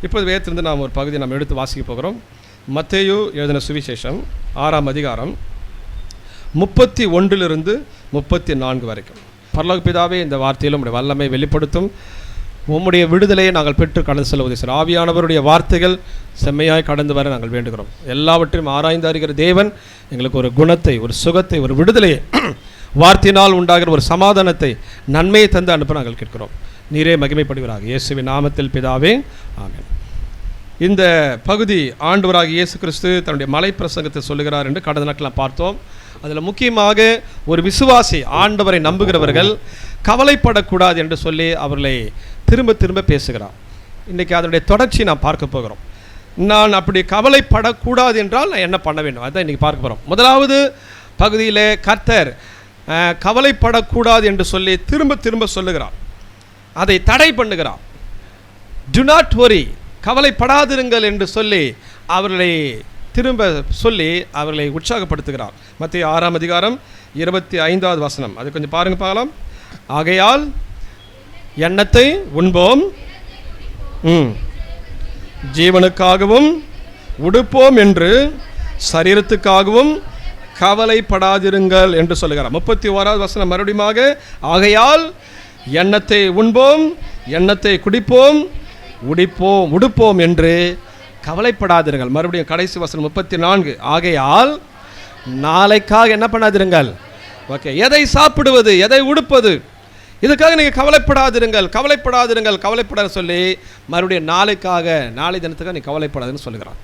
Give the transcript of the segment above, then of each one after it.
இப்போது வேதத்திலிருந்து நாம் ஒரு பகுதியை நாம் எடுத்து வாசிக்க போகிறோம். மத்தேயு எழுதின சுவிசேஷம் 6ஆம் அதிகாரம் 31 34 வரைக்கும். பரலோக பிதாவே, இந்த வார்த்தையில் உம்முடைய வல்லமை வெளிப்படுத்தும். உம்முடைய விடுதலையை நாங்கள் பெற்று கடந்து செல்வதை சார். ஆவியானவருடைய வார்த்தைகள் செம்மையாய் கடந்து வர நாங்கள் வேண்டுகிறோம். எல்லாவற்றையும் ஆராய்ந்து அறிகிற தேவன் எங்களுக்கு ஒரு குணத்தை, ஒரு சுகத்தை, ஒரு விடுதலையை, வார்த்தையினால் உண்டாகிற ஒரு சமாதானத்தை, நன்மையை தந்து அனுப்ப நாங்கள் கேட்கிறோம். நீரே மகிமைப்படுவீராக. இயேசுவின் நாமத்தில் பிதாவே, ஆமென். இந்த பகுதி ஆண்டவராகிய இயேசு கிறிஸ்து தன்னுடைய மலை பிரசங்கத்தை சொல்லுகிறார் என்று கடந்த நாட்கள் பார்த்தோம். அதில் முக்கியமாக ஒரு விசுவாசி, ஆண்டவரை நம்புகிறவர்கள் கவலைப்படக்கூடாது என்று சொல்லி அவர்களை திரும்ப திரும்ப பேசுகிறார். இன்றைக்கி அதனுடைய தொடர்ச்சி நாம் பார்க்க போகிறோம். நான் அப்படி கவலைப்படக்கூடாது என்றால் நான் என்ன பண்ண வேண்டும், அதுதான் இன்றைக்கி பார்க்க போகிறோம். முதலாவது பகுதியில் கர்த்தர் கவலைப்படக்கூடாது என்று சொல்லி திரும்ப திரும்ப சொல்லுகிறார், அதை தடை பண்ணுகிறார். டு நாட் வரி, கவலைப்படாதிருங்கள் என்று சொல்லி அவர்களை திரும்ப சொல்லி அவர்களை உற்சாகப்படுத்துகிறார். மத்தேயு 6ஆம் அதிகாரம் 25வது வசனம், அது கொஞ்சம் பாருங்க பார்க்கலாம். ஆகையால் எண்ணத்தை உண்போம், ஜீவனுக்காகவும் உடுப்போம் என்று சரீரத்துக்காகவும் கவலைப்படாதிருங்கள் என்று சொல்லுகிறார். 31வது வசனம் மறுபடியும், ஆகையால் எண்ணத்தை உண்போம், எண்ணத்தை குடிப்போம், உடுப்போம் என்று கவலைப்படாதிருங்கள். மறுபடியும் கடைசி வசனம் 34, ஆகையால் நாளைக்காக என்ன பண்ணாதிருங்கள். ஓகே, எதை சாப்பிடுவது, எதை உடுப்பது, இதுக்காக நீங்கள் கவலைப்படாத சொல்லி மறுபடியும் நாளை தினத்துக்காக நீ கவலைப்படாதுன்னு சொல்லுகிறார்.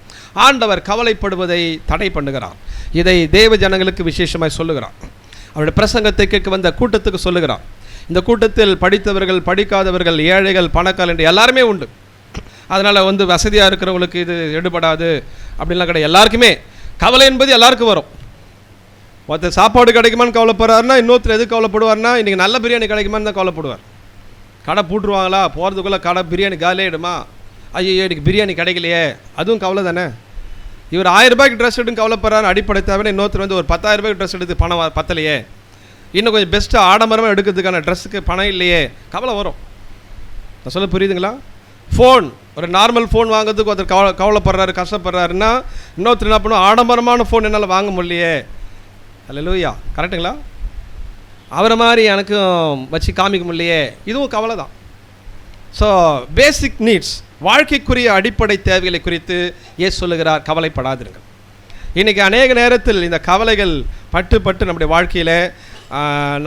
ஆண்டவர் கவலைப்படுவதை தடை பண்ணுகிறார். இதை தேவ ஜனங்களுக்கு விசேஷமாய் சொல்லுகிறார். அவருடைய பிரசங்கத்தை கேட்க வந்த கூட்டத்துக்கு சொல்லுகிறார். இந்த கூட்டத்தில் படித்தவர்கள், படிக்காதவர்கள், ஏழைகள், பணக்காரர் என்று எல்லாருமே உண்டு. அதனால் வசதியாக இருக்கிறவங்களுக்கு இது எடுபடாது அப்படின்லாம் கிடையாது. எல்லாருக்குமே கவலை என்பது எல்லாருக்கும் வரும். ஒருத்தர் சாப்பாடு கிடைக்குமான்னு கவலைப்படுறாருன்னா, இன்னொருத்தர் எது கவலைப்படுவார்னா, இன்றைக்கி நல்ல பிரியாணி கிடைக்குமான்னு தான் கவலைப்படுவார். கடை போட்டுருவாங்களா, போகிறதுக்குள்ளே கடை பிரியாணி காலியாகிடுமா, ஐயோ எனக்கு பிரியாணி கிடைக்கலையே, அதுவும் கவலை தானே. இவர் 1000 ரூபாய்க்கு ட்ரெஸ் எடுன்னு கவலைப்படுறாரு, அடிப்படை தேவையான. இன்னொருத்தர் ஒரு 10,000 ரூபாய்க்கு ட்ரெஸ் எடுத்து பணம் பத்தலையே, இன்னும் கொஞ்சம் பெஸ்ட்டாக ஆடம்பரமாக எடுக்கிறதுக்கான ட்ரெஸ்ஸுக்கு பணம் இல்லையே, கவலை வரும். நான் சொல்ல புரியுதுங்களா? ஃபோன், ஒரு நார்மல் ஃபோன் வாங்குறதுக்கு ஒருத்தர் கவலைப்படுறாரு, கஷ்டப்படுறாருன்னா, இன்னொருத்தர் என்ன பண்ணுவோம், ஆடம்பரமான ஃபோன் என்னால் வாங்க முடியலையே. அல்லேலூயா, கரெக்டுங்களா? அவரை மாதிரி எனக்கும் வச்சு காமிக்க முடியலையே, இதுவும் கவலை தான். ஸோ பேசிக் நீட்ஸ், வாழ்க்கைக்குரிய அடிப்படை தேவைகளை குறித்து ஏன் சொல்லுகிறார், கவலைப்படாதிருங்கள். இன்றைக்கி அநேக நேரத்தில் இந்த கவலைகள் பட்டு நம்முடைய வாழ்க்கையில்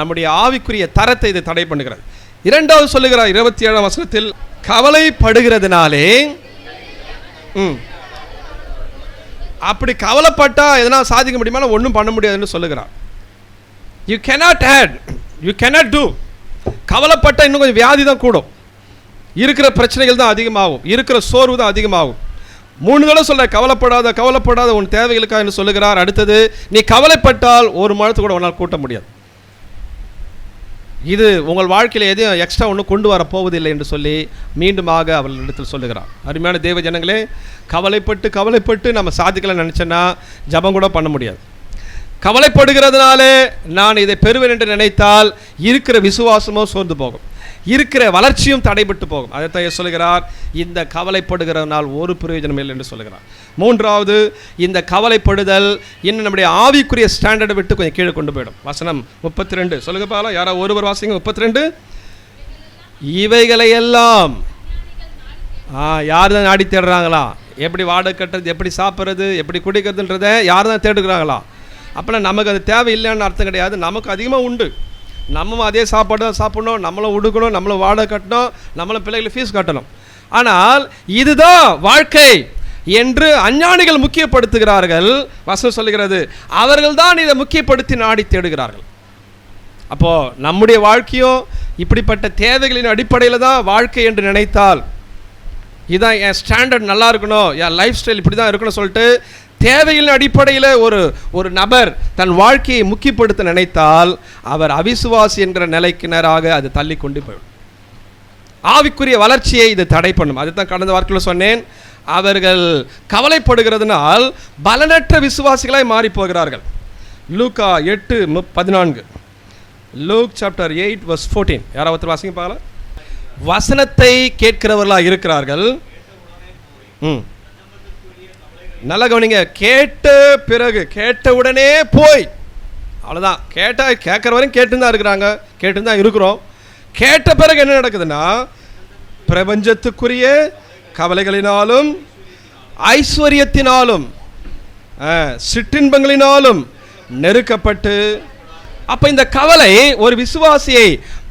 நம்முடைய ஆவிக்குரிய தரத்தை இது தடை பண்ணுகிறது. இரண்டாவது சொல்லுகிறார் 27ஆம் வசனத்தில், கவலைப்படுகிறதுனாலே அப்படி கவலைப்பட்டால் எதனா சாதிக்க முடியுமா, ஒன்றும் பண்ண முடியாதுன்னு சொல்லுகிறார். You cannot add, you cannot do. கவலைப்பட்டால் இன்னும் கொஞ்சம் வியாதி தான் கூடும், இருக்கிற பிரச்சனைகள் தான் அதிகமாகும், இருக்கிற சோர்வு தான் அதிகமாகும். 3 தடவை சொல்ல, கவலைப்படாத உன் தேவைகளுக்காக என்று சொல்லுகிறார். அடுத்தது, நீ கவலைப்பட்டால் ஒரு மழத்து கூட உன்னால் கூட்ட முடியாது. இது உங்கள் வாழ்க்கையில் எதையும் எக்ஸ்ட்ரா ஒன்றும் கொண்டு வர போவதில்லை என்று சொல்லி மீண்டுமாக அவர்களிடத்தில் சொல்லுகிறார். அருமையான தேவ ஜனங்களே, கவலைப்பட்டு நம்ம சாதிக்கலாம்னு நினச்சேன்னா ஜபம் கூட பண்ண முடியாது. கவலைப்படுகிறதுனாலே நான் இதை பெறுவேன் என்று நினைத்தால் இருக்கிற விசுவாசமோ சோர்ந்து போகும், இருக்கிற வளர்ச்சியும் தடைபட்டு போகும். அதைத்தான் சொல்லுகிறார், இந்த கவலைப்படுகிறதுனால் ஒரு பிரயோஜனம் இல்லை என்று சொல்லுகிறார். மூன்றாவது, இந்த கவலைப்படுதல் இன்னும் நம்முடைய ஆவிக்குரிய ஸ்டாண்டர்டை விட்டு கொஞ்சம் கீழே கொண்டு போயிடும். வசனம் 32 சொல்லுங்க பாக்கலாம், யாராவது ஒருவர் வாசிங்க. 32, இவைகளையெல்லாம் யார் தான் நாடி தேடுறாங்களா? எப்படி வாடகை கட்டுறது, எப்படி சாப்பிட்றது, எப்படி குடிக்கிறதுன்றதை யார் தான் தேடுகிறாங்களா? அப்போனா நமக்கு அது தேவையில்லைன்னு அர்த்தம் கிடையாது. நமக்கு அதிகமாக உண்டு, நம்ம அதே சாப்பாடு தான் சாப்பிடணும், நம்மளும் உடுக்கணும், நம்மளும் வாடகை கட்டணும், நம்மளும் பிள்ளைகளுக்கு ஃபீஸ் கட்டணும். ஆனால் இதுதான் வாழ்க்கை என்று அஞ்ஞானிகள் முக்கியப்படுத்துகிறார்கள். வசனம் சொல்லுகிறது, அவர்கள் தான் இதை முக்கியப்படுத்தி நாடி தேடுகிறார்கள். அப்போது நம்முடைய வாழ்க்கையும் இப்படிப்பட்ட தேவைகளின் அடிப்படையில் தான் வாழ்க்கை என்று நினைத்தால், இதுதான் என் ஸ்டாண்டர்ட் நல்லா இருக்கணும், என் லைஃப் ஸ்டைல் இப்படி தான் இருக்கணும் சொல்லிட்டு தேவைகளின் அடிப்படையில் ஒரு நபர் தன் வாழ்க்கையை முக்கியப்படுத்த நினைத்தால் அவர் அவிசுவாசி என்கிற நிலைக்கு நேராக அது தள்ளி கொண்டு போயிடும். ஆவிக்குரிய வளர்ச்சியை இது தடை பண்ணும். அதுதான் கடந்த வாரத்தில் சொன்னேன், அவர்கள் கவலைப்படுகிறதுனால் பலனற்ற விசுவாசிகளாய் மாறி போகிறார்கள். லூக்கா 8:14, லூக் சாப்டர் 8:14, யாராவது வாசிங்க பார்க்கலாம். வசனத்தை கேட்கிறவர்களாக இருக்கிறார்கள், நல்ல கவனிங்க. கேட்ட பிறகு, கேட்ட உடனே போய், அவ்வளோதான். கேட்குற வரையும் கேட்டு தான் இருக்கிறாங்க, கேட்டு தான் இருக்கிறோம். கேட்ட பிறகு என்ன நடக்குதுன்னா, பிரபஞ்சத்துக்குரிய கவலைகளினாலும் ஐஸ்வர்யத்தினாலும் சிற்றின்பங்களினாலும் நெருக்கப்பட்டு, அப்போ இந்த கவலை ஒரு விசுவாசியை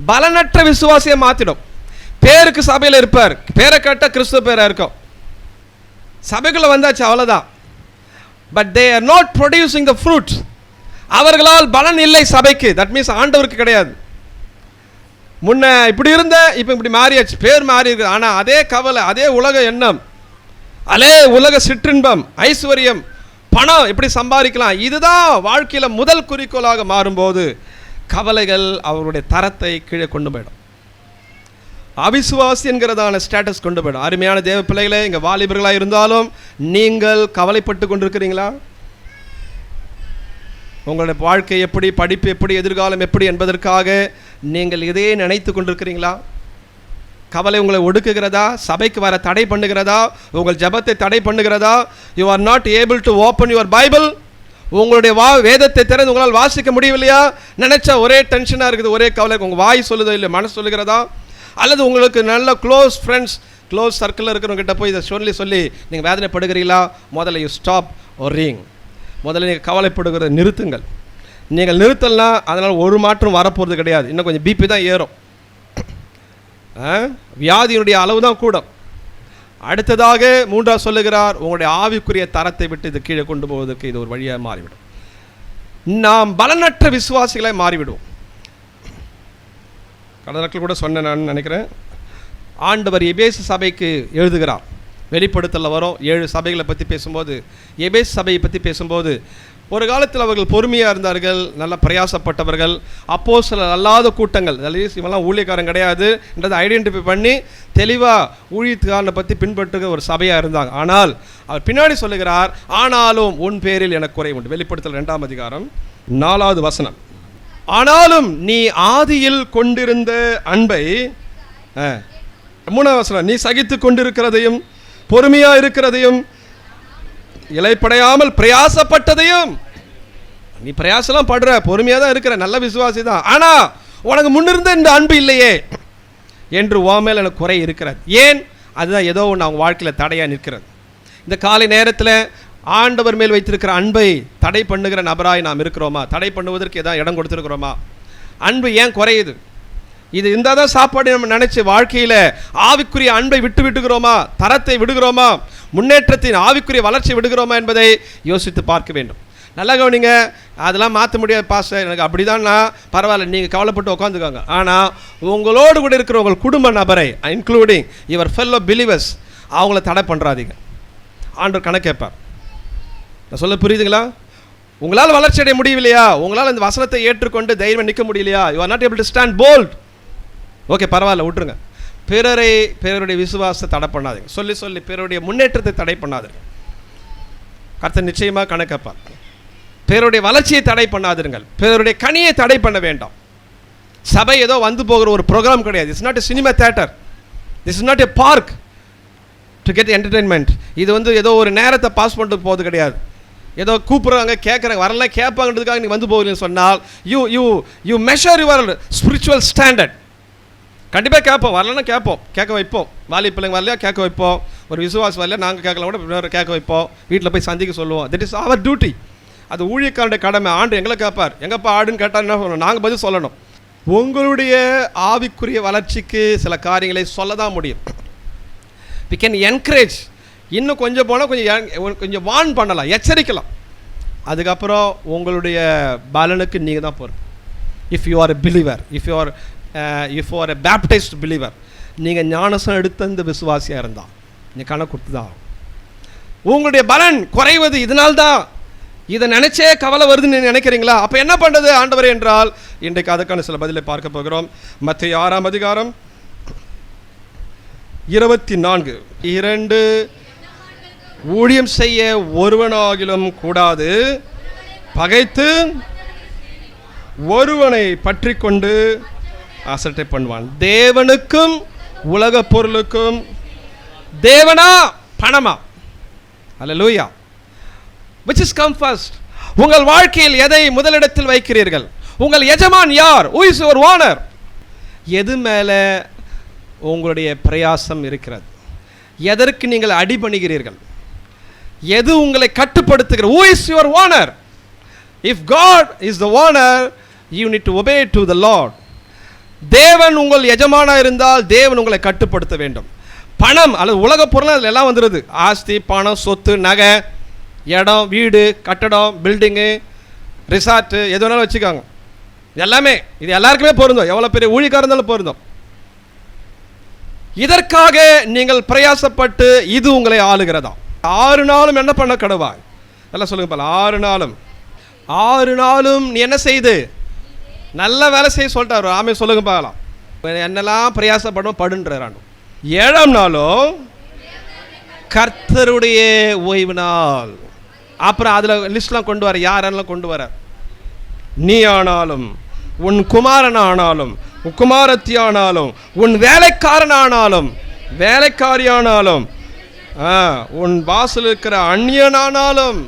பலனற்ற விசுவாசியை மாற்றிடும். பேருக்கு சபையில் இருப்பார், பேரை கேட்ட கிறிஸ்துவ பேராக இருக்கும், சபைக்குள்ள வந்தாச்சு அவ்வளோதான். But they are not producing the fruit. அவர்களால் பலன் இல்லை சபைக்கு. தட் மீன்ஸ் ஆண்டவருக்கு கிடையாது. முன்ன இப்படி இருந்த, இப்போ இப்படி மாறியாச்சு, பேர் மாறி இருக்கு. ஆனால் அதே கவலை, அதே உலக எண்ணம், அதே உலக சிற்றின்பம், ஐஸ்வர்யம், பணம் எப்படி சம்பாதிக்கலாம், இதுதான் வாழ்க்கையில் முதல் குறிக்கோளாக மாறும்போது கவலைகள் அவருடைய தரத்தை கீழே கொண்டு போயிடும். அவிசுவாசி என்கிறதான ஸ்டேட்டஸ் கொண்டு போயிடும். அருமையான தேவ பிள்ளைகளே, இங்கே வாலிபர்களாக இருந்தாலும் நீங்கள் கவலைப்பட்டு கொண்டிருக்கிறீங்களா? உங்களுடைய வாழ்க்கை எப்படி, படிப்பு எப்படி, எதிர்காலம் எப்படி என்பதற்காக நீங்கள் இதையே நினைத்து கொண்டிருக்கிறீங்களா? கவலை உங்களை ஒடுக்குகிறதா? சபைக்கு வர தடை பண்ணுகிறதா? உங்கள் ஜபத்தை தடை பண்ணுகிறதா? You are not able to open your Bible. உங்களுடைய வேதத்தை திறந்து உங்களால் வாசிக்க முடியவில்லையா? நினைச்சா ஒரே டென்ஷனாக இருக்குது, ஒரே கவலை. உங்கள் வாய் சொல்லுதோ இல்லை, மனசு சொல்லுகிறதா? அல்லது உங்களுக்கு நல்ல க்ளோஸ் ஃப்ரெண்ட்ஸ், க்ளோஸ் சர்க்கிளில் இருக்கிறவங்ககிட்ட போய் இதை சொல்லி நீங்கள் வேதனைப்படுகிறீங்களா? முதல்ல யூ ஸ்டாப் ஒர்ரிங். முதல்ல நீங்கள் கவலைப்படுகிறத நிறுத்துங்கள். நீங்கள் நிறுத்தலைன்னா அதனால் ஒரு மாற்றம் வரப்போகிறது கிடையாது. இன்னும் கொஞ்சம் பிபி தான் ஏறும், வியாதியினுடைய அளவு தான் கூடும். அடுத்ததாக மூன்றாவது சொல்லுகிறார், உங்களுடைய ஆவிக்குரிய தரத்தை விட்டு இது கீழே கொண்டு போவதற்கு இது ஒரு வழியாக மாறிவிடும். நாம் பலனற்ற விசுவாசிகளை மாறிவிடுவோம். கடந்த நாட்கள் கூட சொன்னேன் நான் நினைக்கிறேன். ஆண்டவர் எபேசு சபைக்கு எழுதுகிறார். வெளிப்படுத்தலில் வரும் 7 சபைகளை பற்றி பேசும்போது, எபேசு சபையை பற்றி பேசும்போது, ஒரு காலத்தில் அவர்கள் பொறுமையாக இருந்தார்கள், நல்ல பிரயாசப்பட்டவர்கள், அப்போஸ்தலர் அல்லாத கூட்டங்கள், இவெல்லாம் ஊழியக்காரன் கிடையாது என்றதை ஐடென்டிஃபை பண்ணி தெளிவாக ஊழியத்துக்காரனை பற்றி பின்பற்றுகிற ஒரு சபையாக இருந்தாங்க. ஆனால் அவர் பின்னாடி சொல்லுகிறார், ஆனாலும் உன் பேரில் எனக்கு குறை உண்டு. வெளிப்படுத்தல் 2ஆம் அதிகாரம் 4வது வசனம். ஆனாலும் நீ ஆதியில் கொண்டிருந்த அன்பை, 3ஆம் வசனம், நீ சகித்து கொண்டிருக்கிறதையும் பொறுமையாக இருக்கிறதையும் இலைப்படையாமல் பிரயாசப்பட்டதையும். நீ பிரயாசலாம் படுற, பொறுமையாக தான் இருக்கிற, நல்ல விசுவாசி தான், ஆனால் உனக்கு முன்னிருந்த இந்த அன்பு இல்லையே என்று உன் மேல் எனக்கு குறை இருக்கிறது. ஏன்? அதுதான் ஏதோ ஒன்று அவங்க வாழ்க்கையில் தடையாக நிற்கிறது. இந்த காலை நேரத்தில் ஆண்டவர் மேல் வைத்திருக்கிற அன்பை தடை பண்ணுகிற நபராய் நாம் இருக்கிறோமா? தடை பண்ணுவதற்கு ஏதாவது இடம் கொடுத்துருக்கிறோமா? அன்பு ஏன் குறையுது? இது இருந்தால் தான் சாப்பாடு நம்ம நினச்சி வாழ்க்கையில் ஆவிக்குரிய அன்பை விட்டுக்கிறோமா? தரத்தை விடுகிறோமா? முன்னேற்றத்தின் ஆவிக்குரிய வளர்ச்சி விடுகிறோமா என்பதை யோசித்து பார்க்க வேண்டும். நல்லா கவனிங்க. அதெல்லாம் மாற்ற முடியாது பாஸ்டர், எனக்கு அப்படி தான்னா பரவாயில்ல, நீங்கள் கவலைப்பட்டு உட்காந்துக்கோங்க. ஆனால் உங்களோடு கூட இருக்கிற உங்கள் குடும்ப நபரை, இன்க்ளூடிங் யுவர் ஃபெல்லோ பிலீவர்ஸ், அவங்கள தடை பண்ணுறாதீங்க. ஆண்டவர் கணக்கு கேட்பார். நான் சொல்ல புரியுதுங்களா? உங்களால் வளர்ச்சி அடைய முடியலையா? உங்களால் இந்த வசனத்தை ஏற்றுக்கொண்டு தைரியம் நிற்க முடியலையா? You are not able to stand bold. Okay, பரவாயில்ல, விட்டுருங்க. பிறருடைய விசுவாசத்தை தடை பண்ணாதீங்க. சொல்லி பிறருடைய முன்னேற்றத்தை தடை பண்ணாதீங்க. கர்த்தர் நிச்சயமாக கணக்கப்பார். பிறருடைய வளர்ச்சியை தடை பண்ணாதீர்கள். பிறருடைய கனியை தடை பண்ண வேண்டாம். சபை ஏதோ வந்து போகிற ஒரு ப்ரோக்ராம் கிடையாது. It's not a cinema theatre. This is not a park to get entertainment. இது ஏதோ ஒரு நேரத்தை பாஸ் பண்ணிட்டு போகிறது கிடையாது. ஏதோ கூப்பிட்றாங்க, கேட்குறாங்க, வரலாம் கேட்பாங்கன்றதுக்காக நீங்கள் வந்து போகிறீங்கன்னு சொன்னால் you measure your spiritual standard. கண்டிப்பாக கேட்போம், வரலன்னா கேட்க வைப்போம். வாலி பிள்ளைங்க வரலையா கேட்க வைப்போம். ஒரு விசுவாசம் வரலையா நாங்கள் கேட்கலாம் கூட கேட்க வைப்போம். வீட்டில் போய் சந்திக்க சொல்லுவோம். That is our duty. அது ஊழியக்காரனுடைய கடமை. ஆண்டு எங்களை கேட்பார், எங்கப்பா ஆடுன்னு கேட்டால் என்ன சொல்லணும்? நாங்கள் பதில் சொல்லணும். உங்களுடைய ஆவிக்குரிய வளர்ச்சிக்கு சில காரியங்களை சொல்ல தான் முடியும். We can encourage. இன்னும் கொஞ்சம் போனால் கொஞ்சம் வார்ன் பண்ணலாம், எச்சரிக்கலாம். அதுக்கப்புறம் உங்களுடைய பலனுக்கு நீங்கள் தான் பொறுப்பு. If you are a believer, if you are a baptised believer, நீங்கள் ஞானசம் எடுத்த இந்த விசுவாசியாக இருந்தால் நீங்கள் கணக்கு கொடுத்து தான். உங்களுடைய பலன் குறைவது இதனால்தான். இதை நினைச்சே கவலை வருதுன்னு நினைக்கிறீங்களா? அப்போ என்ன பண்ணுறது ஆண்டவரே என்றால், இன்றைக்கு அதுக்கான சில பதிலை பார்க்க போகிறோம். மத்தேயு 6ஆம் அதிகாரம் 24. 2 ஊழியம் செய்ய ஒருவனாகிலும் கூடாது, பகைத்து ஒருவனை பற்றி கொண்டு அசட்டை பண்ணுவான். தேவனுக்கும் உலக பொருளுக்கும் தேவனா பணமா? அல்லேலூயா. which is come first? உங்கள் வாழ்க்கையில் எதை முதலிடத்தில் வைக்கிறீர்கள்? உங்கள் எஜமான் யார்? who is your owner? எது மேலே உங்களுடைய பிரயாசம் இருக்கிறது? எதற்கு நீங்கள் அடிபணிகிறீர்கள்? எது உங்களை கட்டுப்படுத்துகிற? who is your owner? if God is the owner, you need to obey to the Lord. தேவன் உங்கள் எஜமானா இருந்தால் தேவன் உங்களை கட்டுப்படுத்த வேண்டும். பணம் அல்லது உலக பொருள் அதில் எல்லாம் வந்துடுது. ஆஸ்தி, பணம், சொத்து, நகை, இடம், வீடு, கட்டடம், பில்டிங்கு, ரிசார்ட்டு, எது வேணாலும் வச்சுக்காங்க. எல்லாமே இது எல்லாருக்குமே பொருந்தும். எவ்வளோ பெரிய ஊழியக்காரர் இருந்தாலும் பொருந்தும். இதற்காக நீங்கள் பிரயாசப்பட்டு இது உங்களை ஆளுகிறதா? 6 நாளும் என்ன பண்ண கடவாய்? எல்லாம் சொல்லுங்க பால. 6 நாளும் நீ என்ன செய்து நல்ல வேலை செய்ய சொல்லிட்டாரு. ஆமே சொல்லுங்க பாலாம். என்னெல்லாம் பிரயாசப்படணும் படுன்றான். 7ஆம் நாளும் கர்த்தருடைய ஓய்வு நாள். அப்புறம் அதில் லிஸ்ட்லாம் கொண்டு வர, யாரெல்லாம் கொண்டு வர? நீ ஆனாலும், உன் குமாரன் ஆனாலும், உன் குமாரத்தி ஆனாலும், உன் வேலைக்காரன் ஆனாலும், வேலைக்காரி ஆனாலும், உன் வாசல் இருக்கிற அந்நியனானாலும்,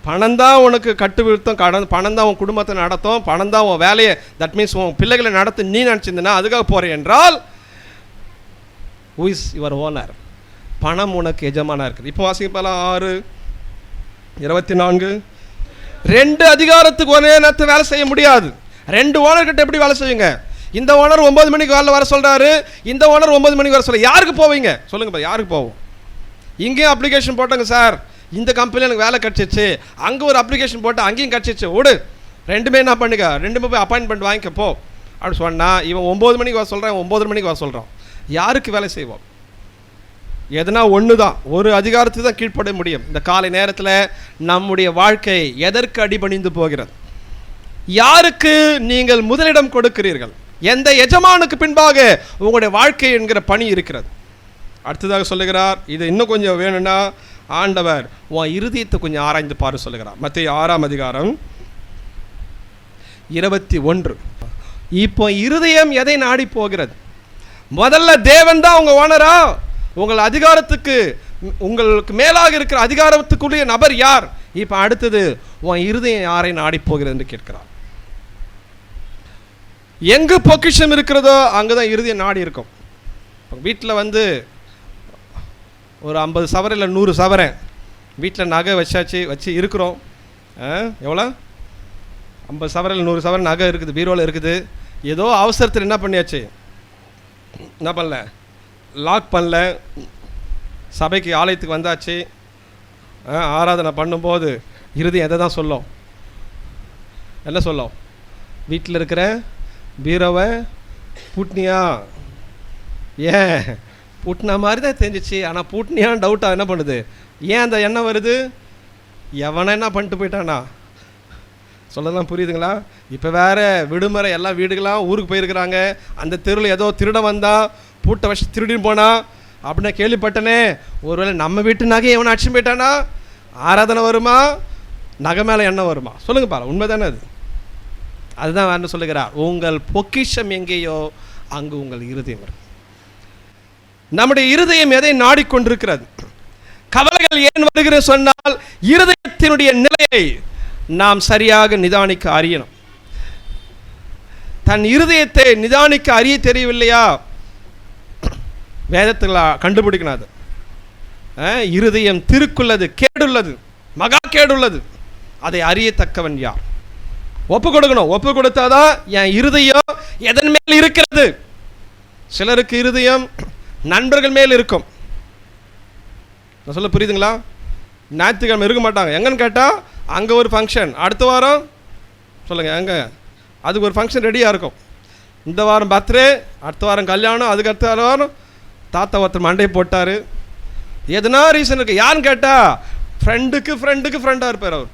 பணம் தான் உனக்கு கட்டுவிழ்த்தம், பணம் தான் உன் குடும்பத்தை நடத்தும், பணம் தான் உன் வேலையை, தட் மீன்ஸ் உன் பிள்ளைகளை நடத்த நீ நினச்சிருந்தனா அதுக்காக போகிறேன் என்றால் who is your owner? பணம் உனக்கு எஜமானா இருக்குது. இப்போ வாசிக்கலாம் 6:24. 2 அதிகாரத்துக்கு ஒரே நேரத்தை வேலை செய்ய முடியாது. 2 ஓனர்கிட்ட எப்படி வேலை செய்வீங்க? இந்த ஓனர் 9 மணிக்கு காலையில் வர சொல்கிறாரு, இந்த ஓனர் 9 மணிக்கு வர சொல்ல, யாருக்கு போவீங்க சொல்லுங்க? யாருக்கு போவோம்? இங்கேயும் அப்ளிகேஷன் போட்டாங்க சார், இந்த கம்பெனியில் எனக்கு வேலை கிடச்சிச்சு, அங்கே ஒரு அப்ளிகேஷன் போட்டு அங்கேயும் கிடச்சிச்சு, விடு, ரெண்டுமே என்ன பண்ணுங்க, ரெண்டுமே போய் அப்பாயின்மெண்ட் வாங்கிக்க போ அப்படி சொன்னால், இவன் 9 மணிக்கு வர சொல்கிறான், 9 மணிக்கு வர சொல்கிறான். யாருக்கு வேலை செய்வோம்? எதனா ஒன்று தான், ஒரு அதிகாரத்துக்கு தான் கீழ்ப்பட முடியும். இந்த காலை நேரத்தில் நம்முடைய வாழ்க்கை எதற்கு அடிபணிந்து போகிறது? யாருக்கு நீங்கள் முதலிடம் கொடுக்கிறீர்கள்? எந்த எஜமானுக்கு பின்பாக உங்களுடைய வாழ்க்கை என்கிற பணி இருக்கிறது? அடுத்ததாக சொல்லுகிறார், இது இன்னும் கொஞ்சம் வேணும்னா ஆண்டவர் உன் இருதயத்தை கொஞ்சம் ஆராய்ந்து பாரு சொல்லுகிறார். மத்தேயு 6:21. இப்போ இருதயம் எதை நாடி போகிறது? முதல்ல தேவன் தான் உங்க ஓனரா? உங்கள் அதிகாரத்துக்கு, உங்களுக்கு மேலாக இருக்கிற அதிகாரத்துக்குரிய நபர் யார்? இப்போ அடுத்தது உன் இருதயம் யாரை நாடி போகிறது என்று கேட்கிறார். எங்கு பொக்கிஷம் இருக்கிறதோ அங்குதான் இருதயம் நாடி இருக்கும். வீட்டில் ஒரு 50 சவரன் இல்லை 100 சவரன் வீட்டில் நகை வச்சு இருக்கிறோம். எவ்வளோ? 50 சவரன் 100 சவரன் நகை இருக்குது, பீரோவில் இருக்குது. ஏதோ அவசரத்தில் என்ன பண்ணியாச்சு, என்ன பண்ணல, லாக் பண்ணல, சபைக்கு ஆலயத்துக்கு வந்தாச்சு, ஆராதனை பண்ணும்போது இருதயம் எதை தான் சொல்லும்? என்ன சொல்லும்? வீட்டில் இருக்கிற பீரோவை பூட்னியா? ஏன் பூட்டின மாதிரி தான் தெரிஞ்சிச்சு, ஆனால் பூட்னியான்னு டவுட்டாக என்ன பண்ணுது? ஏன் அந்த எண்ணம் வருது? எவனை என்ன பண்ணிட்டு போயிட்டானா? சொல்லலாம், புரியுதுங்களா? இப்போ வேறு விடுமுறை, எல்லாம் வீடுகளாம் ஊருக்கு போயிருக்கிறாங்க. அந்த தெருவில் ஏதோ திருட வந்தான், பூட்டை வச்சு திருடின்னு போனா அப்படின்னு கேள்விப்பட்டனே. ஒருவேளை நம்ம வீட்டு நகையை எவனை அடிச்சு போயிட்டானா? ஆராதனை வருமா? நகை மேலே எண்ணம் வருமா? சொல்லுங்க பாரு, உண்மை தானே அது? அதுதான் என்ன சொல்லுகிறார், உங்கள் பொக்கிஷம் எங்கேயோ அங்கு உங்கள் இருதயம் இருக்கு. நம்முடைய இருதயம் எதை நாடிக்கொண்டிருக்கிறது? கவலைகள் ஏன் வருகிறது சொன்னால், இருதயத்தினுடைய நிலையை நாம் சரியாக நிதானிக்க அறியணும். தன் இருதயத்தை நிதானிக்க அறிய தெரியவில்லையா? வேதத்தில் கண்டுபிடிக்கணும். அது இருதயம் திருக்குள்ளது, கேடுள்ளது, மகா கேடுள்ளது, அதை அறியத்தக்கவன் யார்? ஒப்பு கொடுக்கணும். ஒப்பு கொடுத்தாதான் என் இருதயம் எதன் மேல் இருக்கிறது. சிலருக்கு இருதயம் நண்பர்கள் மேல் இருக்கும். நான் சொல்ல புரியுதுங்களா? ஞாயிற்றுக்கிழமை இருக்க மாட்டாங்க. எங்கன்னு கேட்டால் அங்கே ஒரு ஃபங்க்ஷன், அடுத்த வாரம் சொல்லுங்கள் எங்கே, அதுக்கு ஒரு ஃபங்க்ஷன் ரெடியாக இருக்கும். இந்த வாரம் பர்த்டே, அடுத்த வாரம் கல்யாணம், அதுக்கு அடுத்த வாரம் தாத்தா ஒருத்தர் மண்டையை போட்டார். எதுனா ரீசன் இருக்குது. யாருன்னு கேட்டால் ஃப்ரெண்டுக்கு ஃப்ரெண்டாக இருப்பார் அவர்.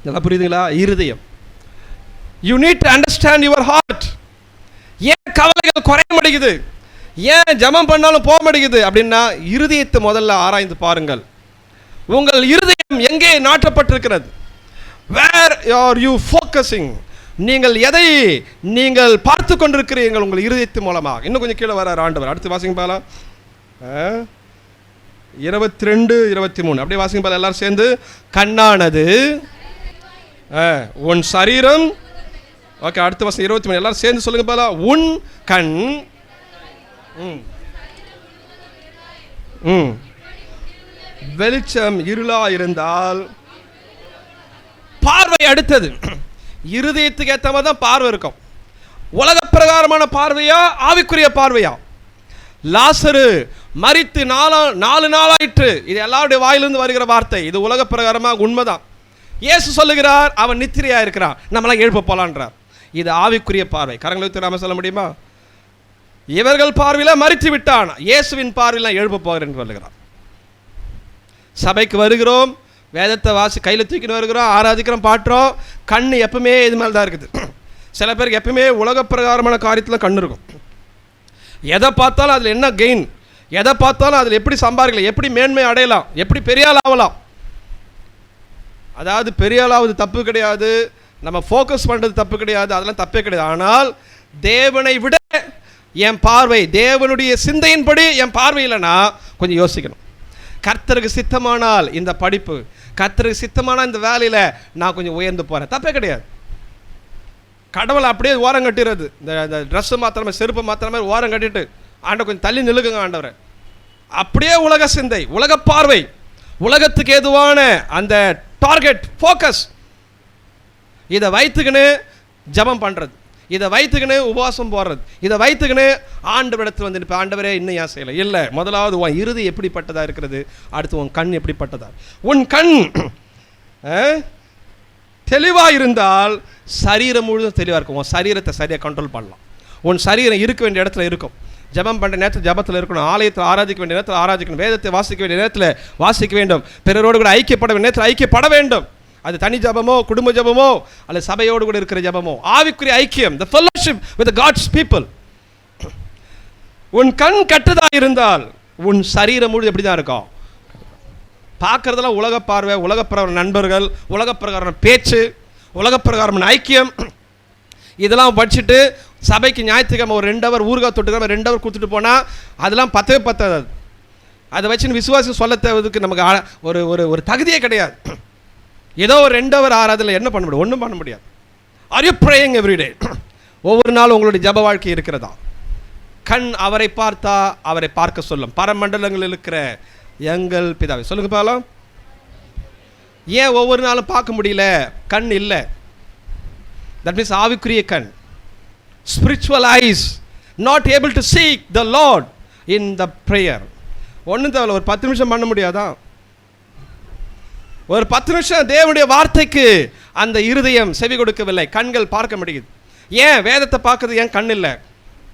நல்லா புரியுதுங்களா? இருதயம். You need to understand your heart. ஏன் கவலைகள் குறைய மாட்டேங்குது, ஏன் ஜெபம் பண்ணாலும் போக மாட்டேங்குது அப்படின்னா, இருதயத்தை முதல்ல ஆராய்ந்து பாருங்கள். உங்கள் இருதயம் எங்கே நாட்டப்பட்டிருக்கிறது? Where are you focusing? நீங்கள் எதை நீங்கள் பார்த்து கொண்டிருக்கிறீர்கள் உங்கள் இருதயத்தின் மூலமாக? இன்னும் கொஞ்சம் கீழே வர ஆண்டவர். அடுத்து வாசிங்க பாலாம். 22, 23 அப்படியே வாசிங்க பாருங்க எல்லாரும் சேர்ந்து. கண்ணானது உன் சரீரம். ஓகே, அடுத்த வருஷம் 23 எல்லாரும் சேர்ந்து சொல்லுங்க பால. உன் கண் வெளிச்சம் இருளா இருந்தால் பார்வை. அடுத்தது இருதயத்துக்கு ஏற்ற மாதிரி தான் பார்வை இருக்கும். உலக பிரகாரமான பார்வையா ஆவிக்குரிய பார்வையா? லாசரு மரித்து 4 நாளாயிற்று. இது எல்லாருடைய வாயிலிருந்து வருகிற வார்த்தை. இது உலக பிரகாரமாக உண்மைதான். இயேசு சொல்லுகிறார் அவன் நித்திரையா இருக்கிறான், நம்மளாம் எழுப்ப போலான்றார். இது ஆவிக்குரிய பார்வை. கரங்களை நாம சொல்ல முடியுமா? இவர்கள் பார்வையில் மரித்து விட்டான், இயேசுவின் பார்வையில் எழுப்ப போகிறேன் என்று சொல்லுகிறார். சபைக்கு வருகிறோம், வேதத்தை கையில் தூக்கிட்டு வருகிறோம், ஆராதிக்கிறோம், பாட்டுறோம். கண் எப்பவுமே இது மேலே தான் இருக்குது. சில பேருக்கு எப்பவுமே உலக பிரகாரமான காரியத்தில் கண் இருக்கும். எதை பார்த்தாலும் அதில் என்ன கெயின், எதை பார்த்தாலும் அதில் எப்படி சம்பாதிக்கலாம், எப்படி மேன்மை அடையலாம், எப்படி பெரிய ஆள் ஆகலாம். அதாவது பெரிய ஆளாவது தப்பு கிடையாது, நம்ம ஃபோக்கஸ் பண்ணுறது தப்பு கிடையாது, அதெல்லாம் தப்பே கிடையாது. ஆனால் தேவனை விட என் பார்வை, தேவனுடைய சிந்தையின்படி என் பார்வை இல்லைன்னா கொஞ்சம் யோசிக்கணும். கர்த்தருக்கு சித்தமானால் இந்த படிப்பு, கர்த்தருக்கு சித்தமான இந்த வேலையில் நான் கொஞ்சம் உயர்ந்து போகிறேன், தப்பே கிடையாது. கடவுளை அப்படியே ஓரம் கட்டிடுறது, இந்த ட்ரெஸ்ஸு மாத்திரமே செருப்பை மாத்திரமே ஓரம் கட்டிட்டு ஆண்டவர் கொஞ்சம் தள்ளி நிலுக்குங்க ஆண்டவரை. அப்படியே உலக சிந்தை, உலக பார்வை, உலகத்துக்கு ஏதுவான அந்த டார்கெட் ஃபோக்கஸ், இதை வைத்துக்கின்னு ஜபம் பண்ணுறது, இதை வைத்துக்கின்னு உபவாசம் போடுறது, இதை வைத்துக்கின்னு ஆண்டவரிடத்தில் வந்து இப்போ ஆண்டவரே இன்னும் ஏன் செய்யலை இல்லை. முதலாவது உன் இறுதி எப்படிப்பட்டதாக இருக்கிறது, அடுத்து உன் கண் எப்படிப்பட்டதா. உன் கண் தெளிவாக இருந்தால் சரீரம் முழுதும் தெளிவாக இருக்கும். உன் சரீரத்தை சரியாக கண்ட்ரோல் பண்ணலாம். உன் சரீரம் இருக்க வேண்டிய இடத்துல இருக்கும். ஜபம் பண்ணுற நேரத்தில் ஜபத்தில் இருக்கணும், ஆலயத்தில் ஆராதிக்க வேண்டிய நேரத்தில் ஆராதிக்கணும், வேதத்தை வாசிக்க வேண்டிய நேரத்தில் வாசிக்க வேண்டும், பிறரோடு கூட ஐக்கியப்பட வேண்டிய நேரத்தில் ஐக்கியப்பட வேண்டும். அது தனி ஜபமோ குடும்ப ஜபமோ அல்லது சபையோடு கூட இருக்கிற ஜபமோ, ஆவிக்குரிய ஐக்கியம், the fellowship with God's people. உன் கண் கட்டதாக இருந்தால் உன் சரீரம் முழுது எப்படி தான் இருக்கும். பார்க்குறதெல்லாம் உலக பார்வை, உலக பிரகாரம் நண்பர்கள், உலக பிரகாரம் பேச்சு, உலக பிரகாரம் ஐக்கியம், இதெல்லாம் படிச்சுட்டு சபைக்கு ஞாயிற்றுக்கிழமை ஒரு 2 ஹவர் ஊறுகாய் தொட்டுக்கிழமை 2 ஹவர் கொடுத்துட்டு போனால் அதெல்லாம் பத்தாது. அதை வச்சுன்னு விசுவாசம் சொல்ல தேவதுக்கு நமக்கு ஒரு ஒரு ஒரு தகுதியே கிடையாது. ஏதோ ஒரு 2 ஹவர் ஆறாதில் என்ன பண்ண முடியும்? ஒன்றும் பண்ண முடியாது. Are you praying everyday? ஒவ்வொரு நாளும் உங்களுடைய ஜப வாழ்க்கை இருக்கிறதா? கண் அவரை பார்த்தா அவரை பார்க்க சொல்லும். பரமண்டலங்களில் இருக்கிற எங்கள் பிதாவை சொல்லுங்க பாலாம். ஏன் ஒவ்வொரு நாளும் பார்க்க முடியல? கண் இல்லை. தட் மீன்ஸ் ஆவிக்குரிய கண், spiritual eyes, not able to seek the Lord in the prayer. ஒன்றும் தேவையில்ல, ஒரு 10 நிமிஷம் பண்ண முடியாதா? ஒரு 10 நிமிஷம் தேவனுடைய வார்த்தைக்கு அந்த இருதயம் செவி கொடுக்கவில்லை, கண்கள் பார்க்க முடியுது. ஏன் வேதத்தை பார்க்குறது? ஏன் கண் இல்லை?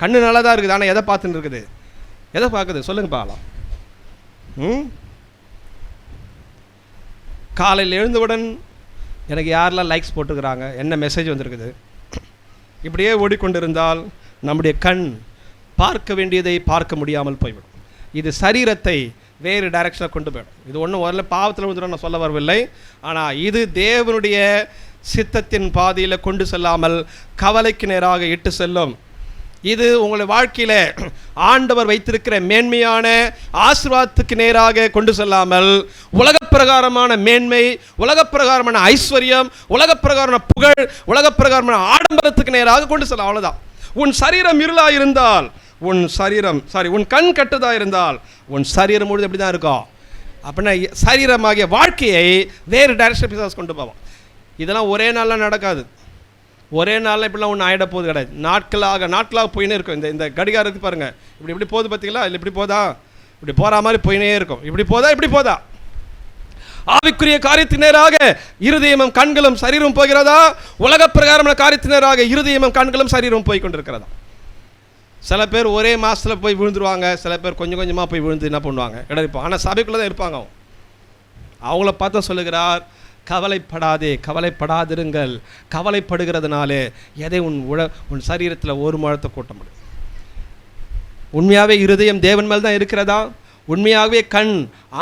கண்ணு நல்லா தான் இருக்குது, ஆனால் எதை பார்த்துன்னு இருக்குது? எதை பார்க்குது சொல்லுங்க பாலாம். காலையில் எழுந்தவுடன் எனக்கு யாரெல்லாம் லைக்ஸ் போட்டுக்கிறாங்க, என்ன மெசேஜ் வந்திருக்குது, இப்படியே ஓடிக்கொண்டிருந்தால் நம்முடைய கண் பார்க்க வேண்டியதை பார்க்க முடியாமல் போய்விடும். இது சரீரத்தை வேறு டைரக்ஷனாக கொண்டு போயிடும். இது ஒன்றும் வரல, பாவத்தில் வந்து நான் சொல்ல வரவில்லை. ஆனால் இது தேவனுடைய சித்தத்தின் பாதையில் கொண்டு செல்லாமல் கவலைக்கு நேராக இட்டு செல்லும். இது உங்களுடைய வாழ்க்கையில் ஆண்டவர் வைத்திருக்கிற மேன்மையான ஆசீர்வாதத்துக்கு நேராக கொண்டு செல்லாமல் உலக பிரகாரமான மேன்மை, உலக பிரகாரமான ஐஸ்வர்யம், உலக பிரகாரமான புகழ், உலக பிரகாரமான ஆடம்பரத்துக்கு நேராக கொண்டு செல்லும். அவ்வளோதான். உன் சரீரம் இருளாக இருந்தால் உன் கண் கட்டதாக இருந்தால் உன் சரீரம் முழுது எப்படி தான் இருக்கும். அப்படின்னா சரீரமாகிய வாழ்க்கையை வேறு டைரக்ஷன் பிசாசு கொண்டு போவோம். இதெல்லாம் ஒரே நாளில் நடக்காது. ஒரே நாளில் இப்படிலாம் ஒன்றும் ஆகிட போகுது கிடையாது. நாட்களாக போயினே இருக்கும். இந்த கடிகாரத்துக்கு பாருங்கள், இப்படி போகுது பார்த்தீங்களா? இல்லை இப்படி போதா, இப்படி போகிற மாதிரி போயினே இருக்கும். இப்படி போதா. ஆவிக்குரிய காரியத்தின் நேராக இருதயமும் கண்களும் சரீரம் போகிறதா? உலக பிரகாரமான காரியத்தின் நேராக இருதயமும் கண்களும் சரீரம் போய் கொண்டிருக்கிறதா? சில பேர் ஒரே மாதத்தில் போய் விழுந்துருவாங்க, சில பேர் கொஞ்சம் கொஞ்சமாக போய் விழுந்து என்ன பண்ணுவாங்க, இடறிப்பாங்க. ஆனால் சபைக்குள்ளே தான் இருப்பாங்க. அவங்கள பார்த்தா சொல்லுகிறார், கவலைப்படாதிருங்கள். கவலைப்படுகிறதுனாலே எதை உன் சரீரத்தில் ஒரு முழத்தை கூட்ட முடியும். உண்மையாகவே இருதயம் தேவன் மேல் தான் இருக்கிறதா? உண்மையாகவே கண்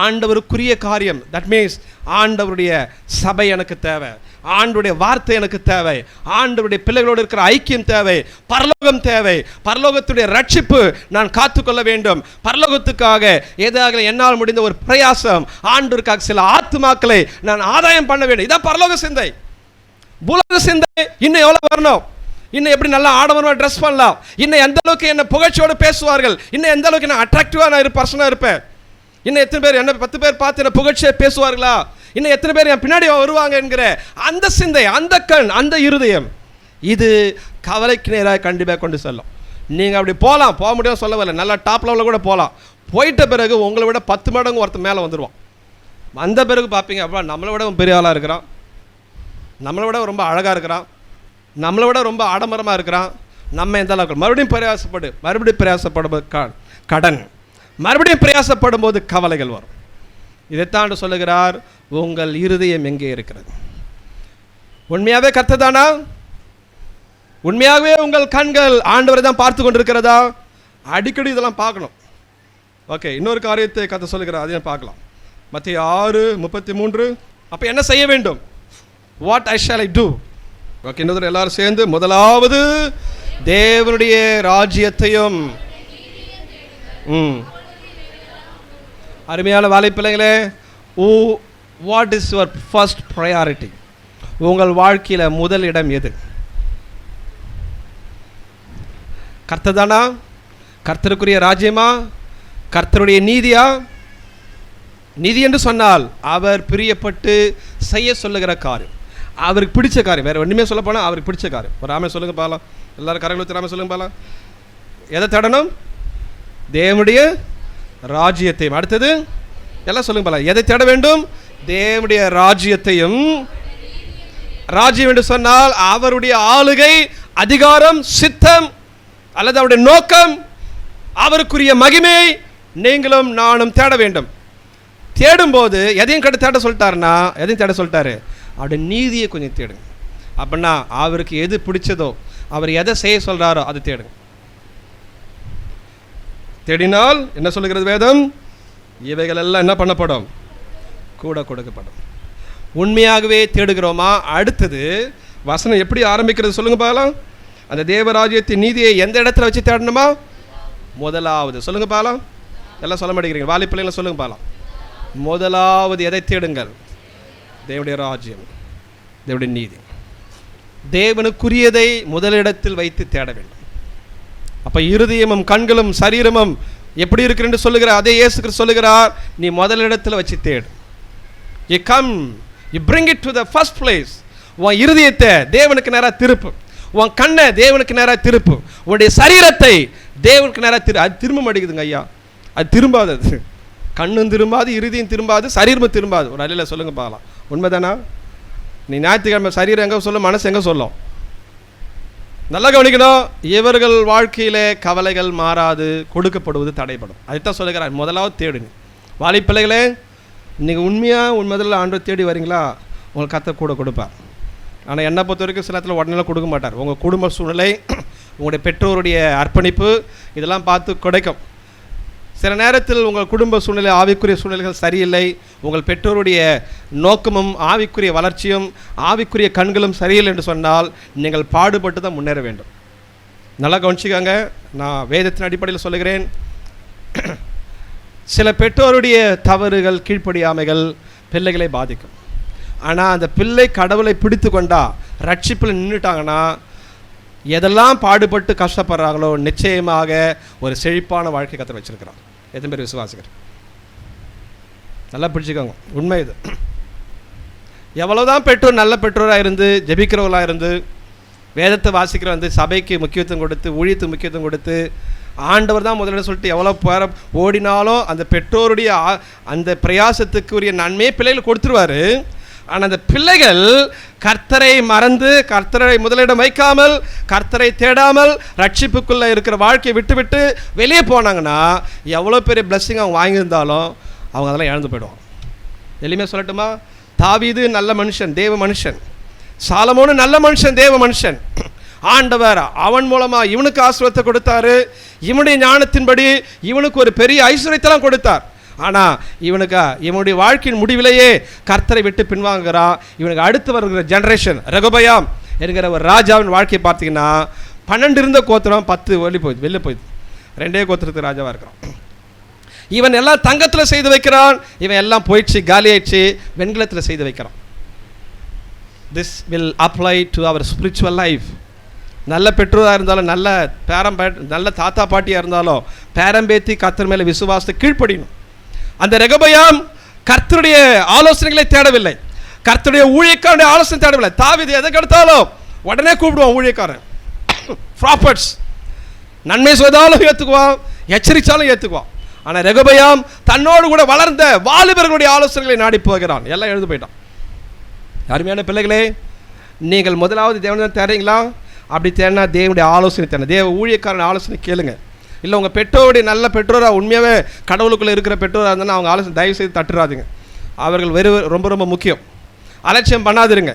ஆண்டவருக்குரிய காரியம். தட் மீன்ஸ் ஆண்டவருடைய சபை எனக்கு தேவை, ஆண்டவருடைய வார்த்தை எனக்கு தேவை, ஆண்டவருடைய பிள்ளைகளோடு இருக்கிற ஐக்கியம் தேவை, பரலோகம் தேவை, பரலோகத்துடைய ரட்சிப்பு நான் காத்துக்கொள்ள வேண்டும். பரலோகத்துக்காக ஏதாவது என்னால் முடிந்த ஒரு பிரயாசம், ஆண்டவருக்காக சில ஆத்துமாக்களை நான் ஆதாயம் பண்ண வேண்டும். இதான் பரலோக சிந்தை. பூலோக சிந்தை இன்னும் எவ்வளவு வரணும், இன்னும் எப்படி நல்லா ஆடம்பரமாக ட்ரெஸ் பண்ணலாம், இன்னும் எந்த அளவுக்கு என்ன புகழ்ச்சியோடு பேசுவார்கள், இன்னும் எந்த அளவுக்கு நான் அட்ராக்டிவாக நான் பர்சனாக இருப்பேன், இன்னும் எத்தனை பேர் என்ன 10 பேர் பார்த்து என்ன புகழ்ச்சியை பேசுவார்களா, இன்னும் எத்தனை பேர் என் பின்னாடி வருவாங்க என்கிற அந்த சிந்தை, அந்த கண், அந்த இருதயம், இது கவலைக்கு நேராக கண்டிப்பாக கொண்டு செல்லும். நீங்கள் அப்படி போகலாம், போக முடியும் சொல்ல வரல, நல்லா டாப் லெவலில் கூட போகலாம். போயிட்ட பிறகு உங்களை விட 10 மடங்கு ஒருத்தர் மேலே வந்துடுவான். வந்த பிறகு பார்ப்பீங்க, அப்போ நம்மளை விட பெரிய ஆளாக இருக்கிறான், நம்மளை விட ரொம்ப அழகாக இருக்கிறான், நம்மளை விட ரொம்ப ஆடம்பரமாக இருக்கிறான், நம்ம எந்த அளவுக்கு மறுபடியும் பிரயாசப்படும் கடன், மறுபடியும் பிரயாசப்படும் போது கவலைகள் வரும். இதைத்தான் சொல்லுகிறார், உங்கள் இருதயம் எங்கே இருக்கிறது? உண்மையாகவே கர்த்தர்தானா? உண்மையாகவே உங்கள் கண்கள் ஆண்டவரை தான் பார்த்து கொண்டிருக்கிறதா? அடிக்கடி இதெல்லாம் பார்க்கணும். ஓகே, இன்னொரு காரியத்தை கர்த்தர் சொல்லுகிறார், அதையும் பார்க்கலாம். மத்தேயு 6:33. அப்போ என்ன செய்ய வேண்டும்? What I shall I do? Okay, இன்னொரு எல்லாரும் சேர்ந்து, முதலாவது தேவனுடைய ராஜ்யத்தையும். அருமையான வாலிப பிள்ளைகளே, what is your first priority? உங்கள் வாழ்க்கையில் முதல் இடம் எது? கர்த்தர் தானா? கர்த்தருக்குரிய ராஜ்யமா? கர்த்தருடைய நீதியா? நீதி என்று சொன்னால் அவர் பிரியப்பட்டு செய்ய சொல்லுகிற காரியம், அவருக்கு பிடிச்ச காரியம். வேறு ஒன்றுமே சொல்ல போனால் அவருக்கு பிடிச்ச காரியம். ஒரு ராமே சொல்லுங்க பாலாம், எல்லாரும் கரங்களை ராமே சொல்லுங்க பாலாம். எதை தேடணும்? தேவனுடைய ராஜ்யத்தையும். அடுத்தது எல்லாம் சொல்லுங்க பாலாம். எதை தேட வேண்டும்? தேவனுடைய ராஜ்யத்தையும். ராஜ்யம் என்று சொன்னால் அவருடைய ஆளுகை, அதிகாரம், சித்தம் அல்லது அவருடைய நோக்கம், அவருக்குரிய மகிமை நீங்களும் நானும் தேட வேண்டும். தேடும்போது எதையும் தேட சொல்லிட்டாருன்னா, எதையும் தேட சொல்லிட்டாரு, அவருடைய நீதியை கொஞ்சம் தேடுங்க. அப்படின்னா அவருக்கு எது பிடிச்சதோ, அவர் எதை செய்ய சொல்கிறாரோ அதை தேடுங்க. தேடினால் என்ன சொல்லுகிறது வேதம்? இவைகள் எல்லாம் என்ன பண்ணப்படும்? கூட கொடுக்கப்படும். உண்மையாகவே தேடுகிறோமா? அடுத்தது வசனம் எப்படி ஆரம்பிக்கிறது சொல்லுங்க பாலாம். அந்த தேவராஜ்யத்தின் நீதியை எந்த இடத்துல வச்சு தேடணுமா? முதலாவது சொல்லுங்க பாலாம். எல்லாம் சொல்ல மாட்டேங்கிறீங்க, வாலி பிள்ளைங்களை சொல்லுங்க பாலாம். முதலாவது எதை தேடுங்கள்? தேவனுடைய ராஜ்யம், தேவனுடைய நீதி, தேவனுக்குரியதை முதலிடத்தில் வைத்து தேட வேண்டும். அப்போ இருதயமும் கண்களும் சரீரமும் எப்படி இருக்குன்னு சொல்லுகிறார், அதே இயேசு கிறிஸ்து சொல்லுகிறார், நீ முதலிடத்தில் வச்சு தேடு. You come, you bring it to the first place. உன் இருதயத்தை தேவனுக்கு நேராக திருப்பு, உன் கண்ணை தேவனுக்கு நேராக திருப்பு, உன்னுடைய சரீரத்தை தேவனுக்கு நேராக அது திரும்ப மாட்டேங்குதுங்க ஐயா, அது திரும்பாது. அது கண்ணும் திரும்பாது, இருதயம் திரும்பாது, சரீரமும் திரும்பாது. ஒரு அலையில் சொல்லுங்க பார்க்கலாம், உண்மைதானா? நீ ஞாயிற்றுக்கிழமை சரீரம் எங்கே சொல்லும், மனசு எங்கே சொல்லும்? நல்லா கவனிக்கணும். இவர்கள் வாழ்க்கையிலே கவலைகள் மாறாது, கொடுக்கப்படுவது தடைப்படும். அதைத்தான் சொல்லுகிறார், முதலாவது தேடுங்க. வாலிப்பிள்ளைகளே, நீங்கள் உண்மையாக முதல்ல ஆண்டவர் தேடி வரீங்களா, உங்களுக்கு கர்த்தர் கூட கொடுப்பார். ஆனால் என்னை பொறுத்த வரைக்கும் சில நேரத்தில் உடனே கொடுக்க மாட்டார். உங்கள் குடும்ப சூழ்நிலை, உங்களுடைய பெற்றோருடைய அர்ப்பணிப்பு, இதெல்லாம் பார்த்து கிடைக்கும். சில நேரத்தில் உங்கள் குடும்ப சூழ்நிலை, ஆவிக்குரிய சூழ்நிலைகள் சரியில்லை, உங்கள் பெற்றோருடைய நோக்கமும் ஆவிக்குரிய வளர்ச்சியும் ஆவிக்குரிய கண்களும் சரியில்லை என்று சொன்னால் நீங்கள் பாடுபட்டு தான் முன்னேற வேண்டும். நல்லா கவனிச்சுக்காங்க, நான் வேதத்தின் அடிப்படையில் சொல்லுகிறேன். சில பெற்றோருடைய தவறுகள், கீழ்ப்படியாமைகள் பிள்ளைகளை பாதிக்கும். ஆனால் அந்த பிள்ளை கடவுளை பிடித்து கொண்டா, ரட்சிப்பில் நின்றுட்டாங்கன்னா, எதெல்லாம் பாடுபட்டு கஷ்டப்படுறாங்களோ நிச்சயமாக ஒரு செழிப்பான வாழ்க்கை கர்த்தர் வச்சிருக்கிறார். எத்தனை பேர் விசுவாசிக்கிறேன்? நல்லா பிடிச்சிக்கோங்க, உண்மை இது. எவ்வளோதான் பெற்றோர் நல்ல பெற்றோராக இருந்து, ஜெபிக்கிறவர்களாக இருந்து, வேதத்தை வாசிக்கிற வந்து சபைக்கு முக்கியத்துவம் கொடுத்து, ஊழியத்துக்கு முக்கியத்துவம் கொடுத்து, ஆண்டவர் தான் முதல்ல சொல்லிட்டு எவ்வளோ பேர ஓடினாலும் அந்த பெற்றோருடைய அந்த பிரயாசத்துக்குரிய நன்மையை பிள்ளைகள் கொடுத்துருவார். ஆனால் அந்த பிள்ளைகள் கர்த்தரை மறந்து, கர்த்தரை முதலிடம் வைக்காமல், கர்த்தரை தேடாமல், ரட்சிப்புக்குள்ளே இருக்கிற வாழ்க்கையை விட்டு வெளியே போனாங்கன்னா எவ்வளோ பெரிய பிளஸ்ஸிங் அவங்க வாங்கியிருந்தாலும் அவங்க அதெல்லாம் இழந்து போயிடுவாங்க. எளிமையாக சொல்லட்டுமா? தாவீது நல்ல மனுஷன், தேவ மனுஷன். சாலமோனு நல்ல மனுஷன், தேவ மனுஷன். ஆண்டவர் அவன் மூலமாக இவனுக்கு ஆசீர்வாதத்தை கொடுத்தாரு. இவனுடைய ஞானத்தின்படி இவனுக்கு ஒரு பெரிய ஐஸ்வர்யத்தெல்லாம் கொடுத்தார். ஆனால் இவனுடைய வாழ்க்கையின் முடிவிலேயே கர்த்தரை விட்டு பின்வாங்குகிறான். இவனுக்கு அடுத்து வருகிற ஜெனரேஷன் ரெகொபயாம் என்கிற ஒரு ராஜாவின் வாழ்க்கையை பார்த்தீங்கன்னா 12 இருந்த கோத்திரம் 10 வெளில போயிடுது. 2 கோத்திரத்துக்கு ராஜாவாக இருக்கிறான். இவன் எல்லாம் தங்கத்தில் செய்து வைக்கிறான், இவன் எல்லாம் போயிடுச்சு, காலி ஆயிடுச்சு, வெண்கலத்தில் செய்து வைக்கிறான். This will apply to our spiritual life. நல்ல பெற்றோராக இருந்தாலும், நல்ல தாத்தா பாட்டியாக இருந்தாலும் பேரம்பேத்தி கர்த்தர் மேலே விசுவாசத்தை கீழ்ப்படியணும். அந்த ரெகொபயாம் கர்த்தருடைய ஆலோசனைகளை தேடவில்லை, கர்த்தருடைய ஊழியக்காரனுடைய ஆலோசனை தேடவில்லை. தாவீது எதை கெடுத்தாலும் உடனே கூப்பிடுவான் ஊழியக்காரன், ப்ராஃபட்ஸ். நன்மை செய்தாலும் ஏற்றுக்குவான், எச்சரித்தாலும் ஏற்றுக்குவான். ஆனால் ரெகொபயாம் தன்னோடு கூட வளர்ந்த வாலிபர்களுடைய ஆலோசனைகளை நாடி போகிறான். எல்லாம் எழுந்து போயிட்டான். அருமையான பிள்ளைகளே, நீங்கள் முதலாவது தேவனை தேடுறீங்களா? அப்படி தேடினா தேவனுடைய ஆலோசனை தேடணும், தேவ ஊழியக்காரன் ஆலோசனை கேளுங்க. இல்லை உங்கள் பெற்றோருடைய நல்ல பெற்றோராக உண்மையாகவே கடவுளுக்குள்ளே இருக்கிற பெற்றோராக இருந்தாலும் அவங்க ஆலோசனை தயவு செய்து தட்டுறாதுங்க. அவர்கள் ரொம்ப ரொம்ப முக்கியம். அலட்சியம் பண்ணாதிருங்க.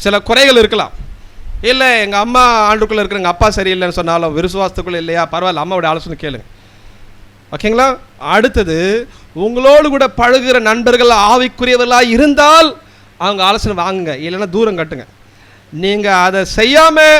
சில குறைகள் இருக்கலாம். இல்லை எங்கள் அம்மா ஆண்டுக்குள்ளே இருக்கிற எங்கள் அப்பா சரியில்லைன்னு சொன்னாலும் விசுவாசத்துக்குள்ளே இல்லையா, பரவாயில்ல, அம்மாவோட ஆலோசனை கேளுங்க. ஓகேங்களா? அடுத்தது, உங்களோடு கூட பழகுகிற நண்பர்கள் ஆவிக்குரியவர்களாக இருந்தால் அவங்க ஆலோசனை வாங்குங்க, இல்லைன்னா தூரம் கட்டுங்க. நீங்கள் அதை செய்யாமல்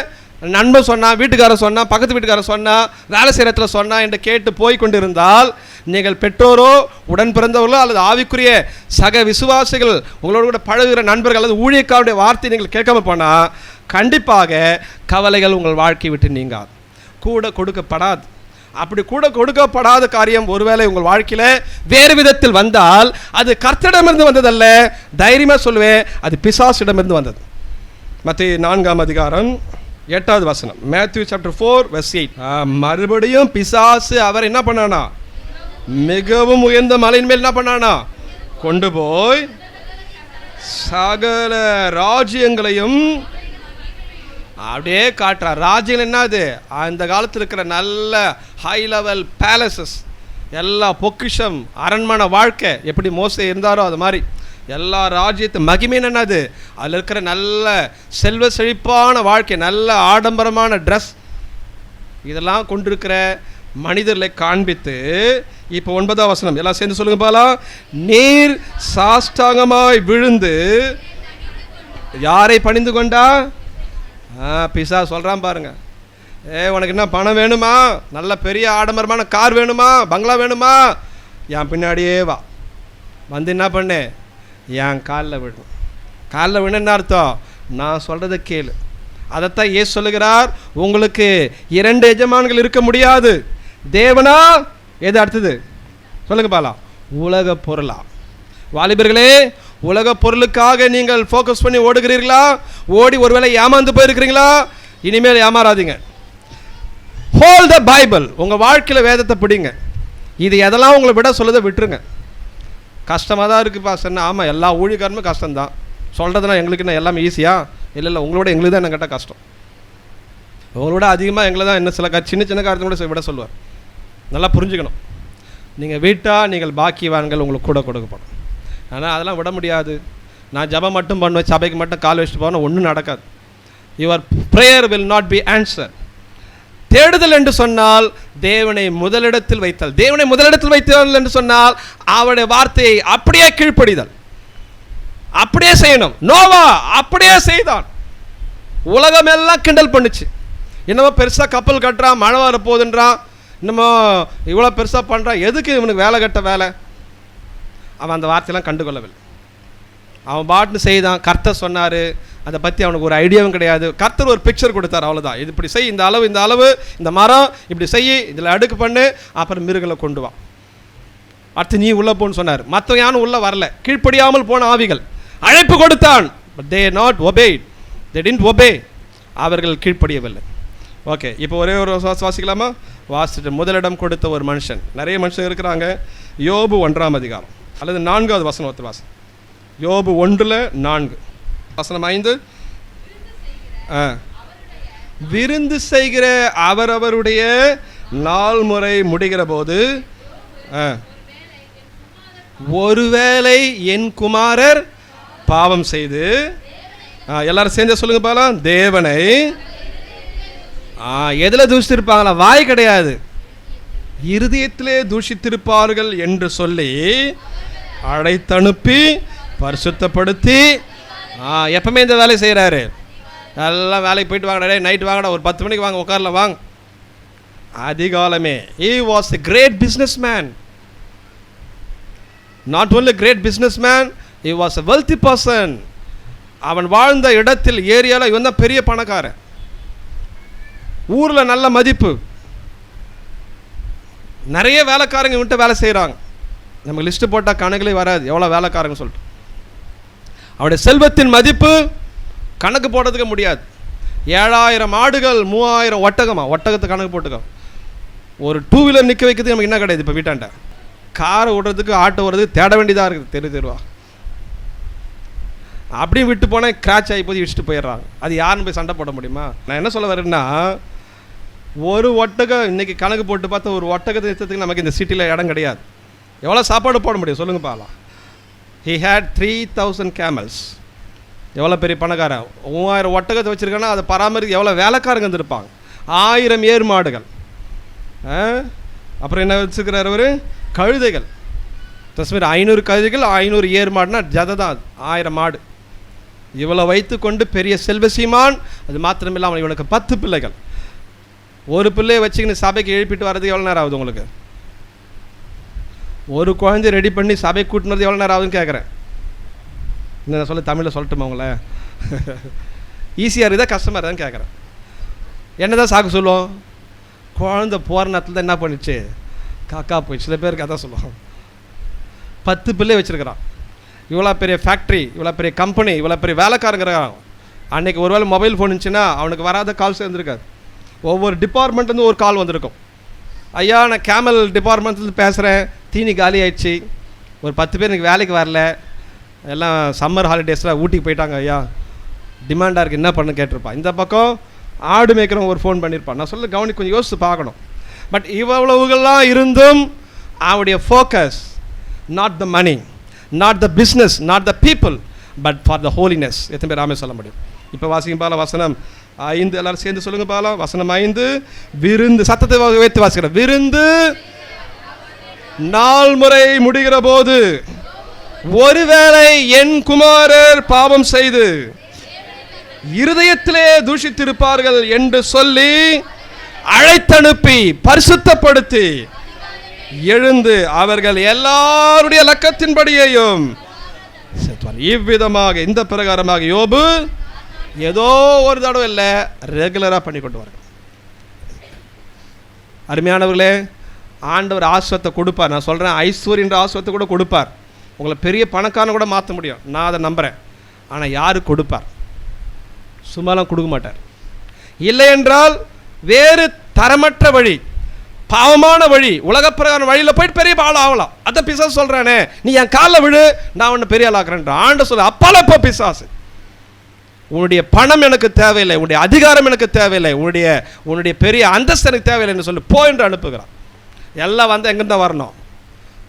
நண்பன் சொன்னால், வீட்டுக்காரர் சொன்னால், பக்கத்து வீட்டுக்காரர் சொன்னால், வேலை செய்கிற இடத்துல சொன்னால் என்று கேட்டு போய் கொண்டிருந்தால் நீங்கள் பெற்றோரோ உடன் பிறந்தவர்களோ அல்லது ஆவிக்குரிய சக விசுவாசிகள் உங்களோடு கூட பழகுகிற நண்பர்கள் அல்லது ஊழியக்காருடைய வார்த்தை நீங்கள் கேட்காம போனால் கண்டிப்பாக கவலைகள் உங்கள் வாழ்க்கை விட்டு நீங்காது, கூட கொடுக்கப்படாது. அப்படி கூட கொடுக்கப்படாத காரியம் ஒருவேளை உங்கள் வாழ்க்கையில் வேறு விதத்தில் வந்தால் அது கர்த்தரிடமிருந்து வந்ததல்ல, தைரியமாக சொல்லுவேன், அது பிசாசிடமிருந்து வந்தது. மத்தேயு 4ஆம் அதிகாரம் 8வது வசனம். Matthew chapter 4:8. மறுபடியும் பிசாசு அவர் என்ன பண்ணானா, மிகவும் உயர்ந்த மலையின் மேல் என்ன பண்ணானா, கொண்டு போய் சகல ராஜ்யங்களையும் அப்படியே காட்டுறார். ராஜ்யங்கள் என்னது, அந்த காலத்தில் இருக்கிற நல்ல ஹை லெவல் பேலசஸ், எல்லா பொக்கிஷம், அரண்மனை வாழ்க்கை எப்படி மோசே இருந்தாரோ அது மாதிரி எல்லா ராஜ்யத்து மகிமைன்னு என்னது, அதில் இருக்கிற நல்ல செல்வ செழிப்பான வாழ்க்கை, நல்ல ஆடம்பரமான ட்ரெஸ், இதெல்லாம் கொண்டிருக்கிற மனிதர்களை காண்பித்து, இப்போ 9ஆம் வசனம் எல்லாம் சேர்ந்து சொல்லுங்க பாலாம். நீர் சாஷ்டாங்கமாய் விழுந்து யாரை பணிந்து கொண்டா? பிசா சொல்கிறான் பாருங்க. உனக்கு என்ன பணம் வேணுமா, நல்ல பெரிய ஆடம்பரமான கார் வேணுமா, பங்களா வேணுமா, என் பின்னாடியே வா, வந்து என்ன பண்ணு, என் காலில் விடணும். காலில் விடணும் என்ன அர்த்தம், நான் சொல்கிறத கேளு. அதைத்தான் ஏசு சொல்லுகிறார், உங்களுக்கு 2 எஜமான்கள் இருக்க முடியாது. தேவனா, எது அடுத்தது சொல்லுங்க பாலாம், உலக பொருளா? வாலிபர்களே, உலக பொருளுக்காக நீங்கள் ஃபோக்கஸ் பண்ணி ஓடுகிறீர்களா? ஓடி ஒருவேளை ஏமாந்து போயிருக்கிறீங்களா? இனிமேல் ஏமாறாதீங்க. Hold the Bible. உங்கள் வாழ்க்கையில் வேதத்தை பிடிங்க. இது எதெல்லாம் உங்களை விட சொல்லதை விட்டுருங்க. கஷ்டமாக தான் இருக்குப்பா சொன்னால், ஆமாம், எல்லா ஊழியக்காரமும் கஷ்டம்தான். சொல்கிறதுனா எங்களுக்கு என்ன எல்லாமே ஈஸியா? இல்லை, உங்களோட எங்களுக்கு தான் என்ன கேட்டால் கஷ்டம். உங்களோட அதிகமாக எங்களை தான் என்ன சில சின்ன சின்ன காரியத்தை கூட விட சொல்லுவார். நல்லா புரிஞ்சுக்கணும். நீங்கள் வீட்டாக நீங்கள் பாக்கியவான்கள் உங்களுக்கு கூட கொடுக்கப்படும். ஆனால் அதெல்லாம் விட முடியாது. நான் ஜபம் மட்டும் பண்ணுவேன், சபைக்கு மட்டும் கால் வச்சுட்டு போனால் ஒன்றும் நடக்காது. Your prayer will not be answer. தேடுதல் என்று சொன்னால் தேவனை முதலிடத்தில் வைத்தல். தேவனை முதலிடத்தில் வைத்தல் என்று சொன்னால் அவருடைய வார்த்தையை அப்படியே கீழ்ப்படிதல், அப்படியே செய்யணும். நோவா அப்படியே செய்தான். உலகமெல்லாம் கிண்டல் பண்ணுச்சு. என்னமோ பெருசாக கப்பல் கட்டுறான், மழை வர போகுதுன்றான், இன்னமோ இவ்வளோ பெருசாக பண்ணுறான், எதுக்கு இவனுக்கு வேலை கட்ட வேலை? அவன் அந்த வார்த்தையெல்லாம் கண்டுகொள்ளவில்லை. அவன் பாட்டுன்னு செய்தான். கர்த்தர் சொன்னார், அதை பற்றி அவனுக்கு ஒரு ஐடியாவும் கிடையாது. கர்த்தர் ஒரு பிக்சர் கொடுத்தார், அவ்வளோதான். இது இப்படி செய், இந்த அளவு, இந்த மரம் இப்படி செய், இதில் அடுக்கு பண்ணு, அப்புறம் மிருகங்களை கொண்டு வா, அடுத்து நீ உள்ளே போன்னு சொன்னார். மற்ற யாரும் உள்ளே வரல, கீழ்ப்படியாமல் போன ஆவிகள். அழைப்பு கொடுத்தான், but they not obeyed, they didn't obey. அவர்கள் கீழ்ப்படியவில்லை. ஓகே, இப்போ ஒரே ஒரு வாசிக்கலாமா? வாசிட்டு முதலிடம் கொடுத்த ஒரு மனுஷன், நிறைய மனுஷன் இருக்கிறாங்க. யோபு 1ஆம் அதிகாரம் அல்லது 4வது வசனம் ஒருத்தர் வாசி. யோபு 1:4 வசனம் 5. விருந்து செய்கிற அவரவருடைய நாள் முறை முடிகிற போது ஒருவேளை என் குமாரர் பாவம் செய்து, எல்லாரும் சேர்ந்து சொல்லுங்க பாலாம், தேவனை எதில் தூசித்திருப்பாங்களா? வாய் கிடையாது, இருதயத்திலே தூஷித்திருப்பார்கள் என்று சொல்லி அழைத்தனுப்பி பரிசுத்தப்படுத்தி. எப்பவுமே இந்த வேலையை செய்கிறாரு. எல்லாம் வேலைக்கு போயிட்டு வாங்கடா, நைட்டு வாங்கடா, ஒரு 10 மணிக்கு வாங்க, உட்காரல வாங்க. அதிகாலமே. He was a great businessman. Not only a great businessman, he was a wealthy person. அவன் வாழ்ந்த இடத்தில் ஏரியாவில் இவன் தான் பெரிய பணக்காரன். ஊரில் நல்ல மதிப்பு. நிறைய வேலைக்காரங்க விட்டு வேலை செய்கிறாங்க. நமக்கு லிஸ்ட்டு போட்டால் கணக்கிலே வராது எவ்வளோ வேலைக்காரங்க சொல்லிட்டு. அவருடைய செல்வத்தின் மதிப்பு கணக்கு போடுறதுக்கு முடியாது. 7000 ஆடுகள், 3000 ஒட்டகத்தை கணக்கு போட்டுக்கோ. ஒரு 2 வீலர் நிற்க வைக்கிறதுக்கு நமக்கு என்ன கிடையாது. இப்போ வீட்டாண்ட காரை ஓடுறதுக்கு, ஆட்டோ ஓடுறதுக்கு தேட வேண்டியதாக இருக்குது. தெருவா அப்படியும் விட்டு போனால் கிராச் ஆகி போய் வச்சுட்டு போயிடுறாங்க. அது யாருன்னு போய் சண்டை போட முடியுமா? நான் என்ன சொல்ல வரேன்னா, ஒரு ஒட்டகம் இன்றைக்கி கணக்கு போட்டு பார்த்தா ஒரு ஒட்டகத்தை நிறுத்தத்துக்கு நமக்கு இந்த சிட்டியில் இடம் கிடையாது. எவ்வளோ சாப்பாடு போட முடியும் சொல்லுங்க பாலாம். He had 3000 camels. எவ்வளோ பெரிய பணக்காரன். 3000 ஒட்டகத்தை வச்சுருக்காங்கன்னா அதை பராமரிக்க எவ்வளோ வேலைக்காரங்க வந்துருப்பாங்க. 1000 ஏர் மாடுகள். அப்புறம் என்ன வச்சுருக்கிறார் அவர்? கழுதைகள். தஸ்மீர் 500 கழுதைகள், 500 ஏர் மாடுனா ஜதை தான், 1000 மாடு. இவ்வளோ வைத்து கொண்டு பெரிய செல்வசீமான். அது மாத்திரமில்லாமல் இவனுக்கு 10 பிள்ளைகள். ஒரு பிள்ளையை வச்சுக்கின்னு சபைக்கு எழுப்பிட்டு வர்றதுக்கு எவ்வளோ நேரம் ஆகுது உங்களுக்கு? ஒரு குழந்தை ரெடி பண்ணி சபை கூட்டினது எவ்வளோ நேரம் ஆகுதுன்னு கேட்குறேன். என்ன சொல்ல, தமிழில் சொல்லட்டுமா உங்களை? ஈஸியாக இருக்குதா கஷ்டமாக இருக்குதான்னு கேட்குறேன். என்ன தான் சாக்கு சொல்லுவோம்? குழந்தை போகிற நேரத்தில் தான் என்ன பண்ணிச்சு, காக்கா போய். சில பேருக்கு அதான் சொல்லுவோம். 10 பிள்ளை வச்சுருக்கிறான். இவ்வளோ பெரிய ஃபேக்ட்ரி, இவ்வளோ பெரிய கம்பெனி, இவ்வளோ பெரிய வேலைக்காரங்கிறான். அன்றைக்கி ஒரு வேளை மொபைல் ஃபோன் இருந்துச்சுன்னா அவனுக்கு வராத கால்ஸ் இருந்திருக்காது. ஒவ்வொரு டிபார்ட்மெண்ட்லேருந்து ஒரு கால் வந்திருக்கும். ஐயா, நான் கேமல் டிபார்ட்மெண்ட்லேருந்து பேசுகிறேன், தீனி காலி ஆயிடுச்சு, ஒரு 10 பேர் எனக்கு வேலைக்கு வரல, எல்லாம் சம்மர் ஹாலிடேஸில் ஊட்டிக்கு போயிட்டாங்க ஐயா, டிமாண்டாக இருக்குது, என்ன பண்ணு கேட்டிருப்பான். இந்த பக்கம் ஆடு மேய்க்கிறவங்க ஒரு ஃபோன் பண்ணியிருப்பான். நான் சொல்ல கவனி, கொஞ்சம் யோசித்து பார்க்கணும். பட் இவ்வளவுகள்லாம் இருந்தும் அவருடைய focus not the money, not the business, not the people, but for the holiness. எத்தனை பேர் ராமே சொல்ல முடியும்? இப்போ வாசிக்கும் பால வசனம் 5, எல்லாரும் சேர்ந்து சொல்லுங்க பால. வசனம் 5, விருந்து. சத்தத்தை வைத்து வாசிக்கிற. விருந்து 4 முறை முடிகிற போது, ஒருவேளை என் குமாரர் பாவம் செய்து இருதயத்திலே தூஷித்திருப்பார்கள் என்று சொல்லி அழைத்தனுப்பி பரிசுத்தப்படுத்தி எழுந்து அவர்கள் எல்லாருடைய லக்கத்தின்படியையும் இவ்விதமாக, இந்த பிரகாரமாக யோபு ஏதோ ஒரு தடவை இல்லை, ரெகுலராக பண்ணி கொண்டு வர. அருமையானவர்களே, ஆண்டவர் ஆஸ்வத்தை கொடுப்பார். நான் சொல்கிறேன், ஐஸ்வர்யன்ற ஆஸ்வத்தை கூட கொடுப்பார். உங்களை பெரிய பணக்காரனை கூட மாற்ற முடியும், நான் அதை நம்புகிறேன். ஆனால் யாரு கொடுப்பார்? சும்மாலாம் கொடுக்க மாட்டார். இல்லை என்றால் வேறு தரமற்ற வழி, பாவமான வழி, உலகப்பிரகாரம் வழியில் போயிட்டு பெரிய ஆள் ஆகலாம். அதை பிசாசு சொல்கிறானே, நீ என் காலில் விழு, நான் ஒன்று பெரிய ஆள் ஆக்குறேன்ற. ஆண்ட சொல்ல அப்பால போ பிசாசு. உன்னுடைய பணம் எனக்கு தேவையில்லை, உன்னுடைய அதிகாரம் எனக்கு தேவையில்லை, உன்னுடைய பெரிய அந்தஸ்து எனக்கு தேவையில்லைன்னு சொல்லி போ என்று அனுப்புகிறான். எல்லாம் வந்து எங்கேருந்தான் வரணும்?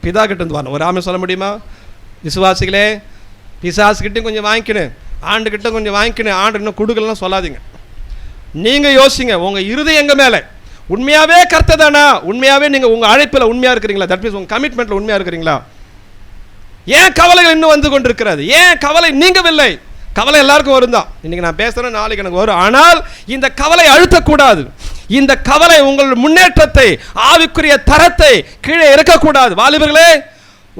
பிதா கிட்டேருந்து வரணும். ஒரு ஆமை சொல்ல முடியுமா? விசுவாசிகளே, பிசாசுக்கிட்டையும் கொஞ்சம் வாங்கிக்கணும், ஆண்டுகிட்ட கொஞ்சம் வாங்கிக்கணும். ஆண்டு இன்னும் கொடுக்கலாம் சொல்லாதீங்க. நீங்கள் யோசிங்க, உங்கள் இருதயம் எங்கள் மேலே உண்மையாகவே கர்த்ததானா? உண்மையாகவே நீங்கள் உங்கள் அழைப்பில் உண்மையாக இருக்கிறீங்களா? தட் மீன்ஸ் உங்கள் கமிட்மெண்ட்டில் உண்மையாக இருக்கிறீங்களா? ஏன் கவலைகள் இன்னும் வந்து கொண்டு இருக்கிறது? ஏன் கவலை நீங்கவில்லை? கவலை எல்லாருக்கும் வரும் தான். இன்றைக்கி நான் பேசுகிறேன், நாளைக்கு எனக்கு வரும். ஆனால் இந்த கவலை அழுத்தக்கூடாது. இந்த கவலை உங்கள் முன்னேற்றத்தை, ஆவிக்குரிய தரத்தை கீழே இறக்கக்கூடாது. வாலிபர்களே,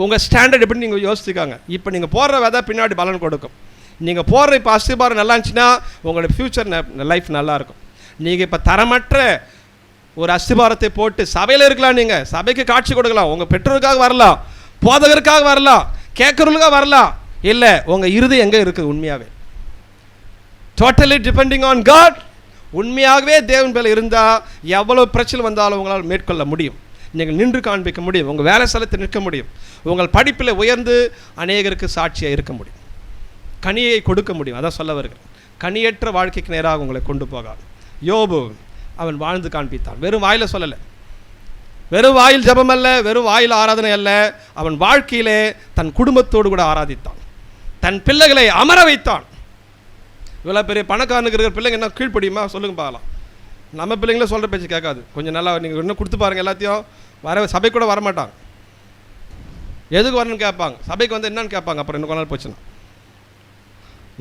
உங்கள் ஸ்டாண்டர்ட் எப்படி நீங்கள் யோசிச்சுக்காங்க. இப்போ நீங்கள் போடுற விதை பின்னாடி பலன் கொடுக்கும். நீங்கள் போடுற இப்போ அஸ்திபாரம் நல்லா இருந்துச்சுன்னா உங்களுடைய ஃப்யூச்சர் லைஃப் நல்லாயிருக்கும். நீங்கள் இப்போ தரமற்ற ஒரு அஸ்திபாரத்தை போட்டு சபையில் இருக்கலாம், நீங்கள் சபைக்கு காட்சி கொடுக்கலாம், உங்கள் பெற்றோருக்காக வரலாம், போதகருக்காக வரலாம், கேட்குறவங்களுக்காக வரலாம். இல்லை, உங்கள் இருதயம் எங்கே இருக்குது? உண்மையாகவே டோட்டலி டிபெண்டிங் ஆன் காட், உண்மையாகவே தேவன் பேரில் இருந்தால் எவ்வளோ பிரச்சனை வந்தாலும் உங்களால் மேற்கொள்ள முடியும். நீங்கள் நின்று காண்பிக்க முடியும், உங்கள் வேலை ஸ்தலத்தில் நிற்க முடியும், உங்கள் படிப்பில் உயர்ந்து அநேகருக்கு சாட்சியாக இருக்க முடியும், கனியை கொடுக்க முடியும். அதான் சொல்ல வருகிறேன். கனியற்ற வாழ்க்கைக்கு நேராக உங்களை கொண்டு போகாது. யோபு அவன் வாழ்ந்து காண்பித்தான். வெறும் வாயில் சொல்லலை, வெறும் வாயில் ஜபம் அல்ல, வெறும் வாயில் ஆராதனை அல்ல. அவன் வாழ்க்கையிலே தன் குடும்பத்தோடு கூட ஆராதித்தான், தன் பிள்ளைகளை அமர வைத்தான். இவ்வளோ பெரிய பணக்காரனுக்கு இருக்கிற பிள்ளைங்க என்ன கீழ்ப்படியுமா? சொல்லுங்க பார்க்கலாம். நம்ம பிள்ளைங்களே சொல்கிற பேச்சு கேட்காது. கொஞ்சம் நல்லா நீங்கள் இன்னும் கொடுத்து பாருங்கள், எல்லாத்தையும் சபைக்கு கூட வரமாட்டாங்க. எதுக்கு வரணும்னு கேட்பாங்க, சபைக்கு வந்து என்னன்னு கேட்பாங்க. அப்புறம் இன்னும் கொஞ்ச நாள் போச்சுன்னா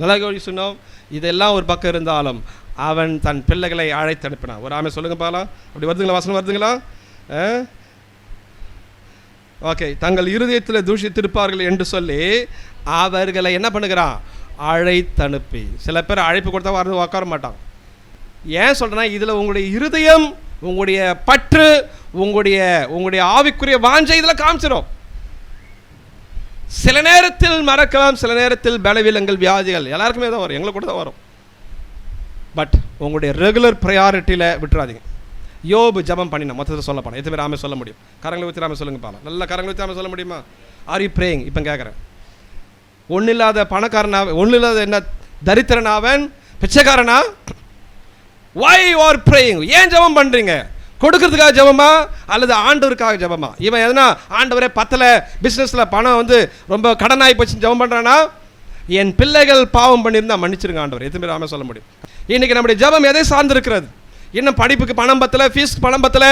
நல்லா சொன்னோம். இதெல்லாம் ஒரு பக்கம் இருந்தாலும் அவன் தன் பிள்ளைகளை அழைத்து அனுப்பினான். ஒரு ஆமை சொல்லுங்க பாலாம். அப்படி வருதுங்களா, வசனம் வருதுங்களா? ஓகே. தங்கள் இருதயத்தில் தூஷித்திருப்பார்கள் என்று சொல்லி அவர்களை என்ன பண்ணுகிறான்? அழைத்து அனுப்பி. சில பேர் அழைப்பு கொடுத்தா வரது உட்கார மாட்டாங்க. ஏன் சொல்றேன்னா, இதில் உங்களுடைய இருதயம், உங்களுடைய பற்று, உங்களுடைய ஆவிக்குரிய வாஞ்சை இதில் காமிச்சிடும். சில நேரத்தில் மறக்கலாம், சில நேரத்தில் பலவீனங்கள், வியாதிகள் எல்லாருக்குமே தான் வரும், எங்களுக்கு கூட தான் வரும். பட் உங்களுடைய ரெகுலர் ப்ரையாரிட்டியில் விட்டுறாதீங்க. யோபு ஜபம் பண்ணினா மொத்தத்தில் சொல்ல போனால் எத்தனை பேர் ஆமே சொல்ல முடியும்? கரங்களை ஊற்றி ஆமே சொல்லுங்க பாலாம். நல்ல கரங்களை ஊற்றி ஆமே சொல்ல முடியுமா? Are you praying? இப்போ கேட்குறேன். ஒன்றும் இல்லாத பணக்காரனாக, ஒன்றும் இல்லாத என்ன தரித்திரனாவன், பிச்சைக்காரனா? why you are praying? ஏன் ஜபம் பண்ணுறீங்க? கொடுக்கறதுக்காக ஜபமா அல்லது ஆண்டவருக்காக ஜபமா? இவன் எதனா ஆண்டவரே பத்தலை, பிஸ்னஸில் பணம் வந்து ரொம்ப கடனாகி போச்சு ஜபம் பண்ணுறானா? என் பிள்ளைகள் பாவம் பண்ணியிருந்தா மன்னிச்சிருங்க ஆண்டவர். எத்தனை பேர் ஆமே சொல்ல முடியும்? இன்றைக்கி நம்முடைய ஜபம் எதை சார்ந்திருக்கிறது? இன்னும் படிப்புக்கு பணம் பத்தலை, ஃபீஸ்க்கு பணம் பத்தலை,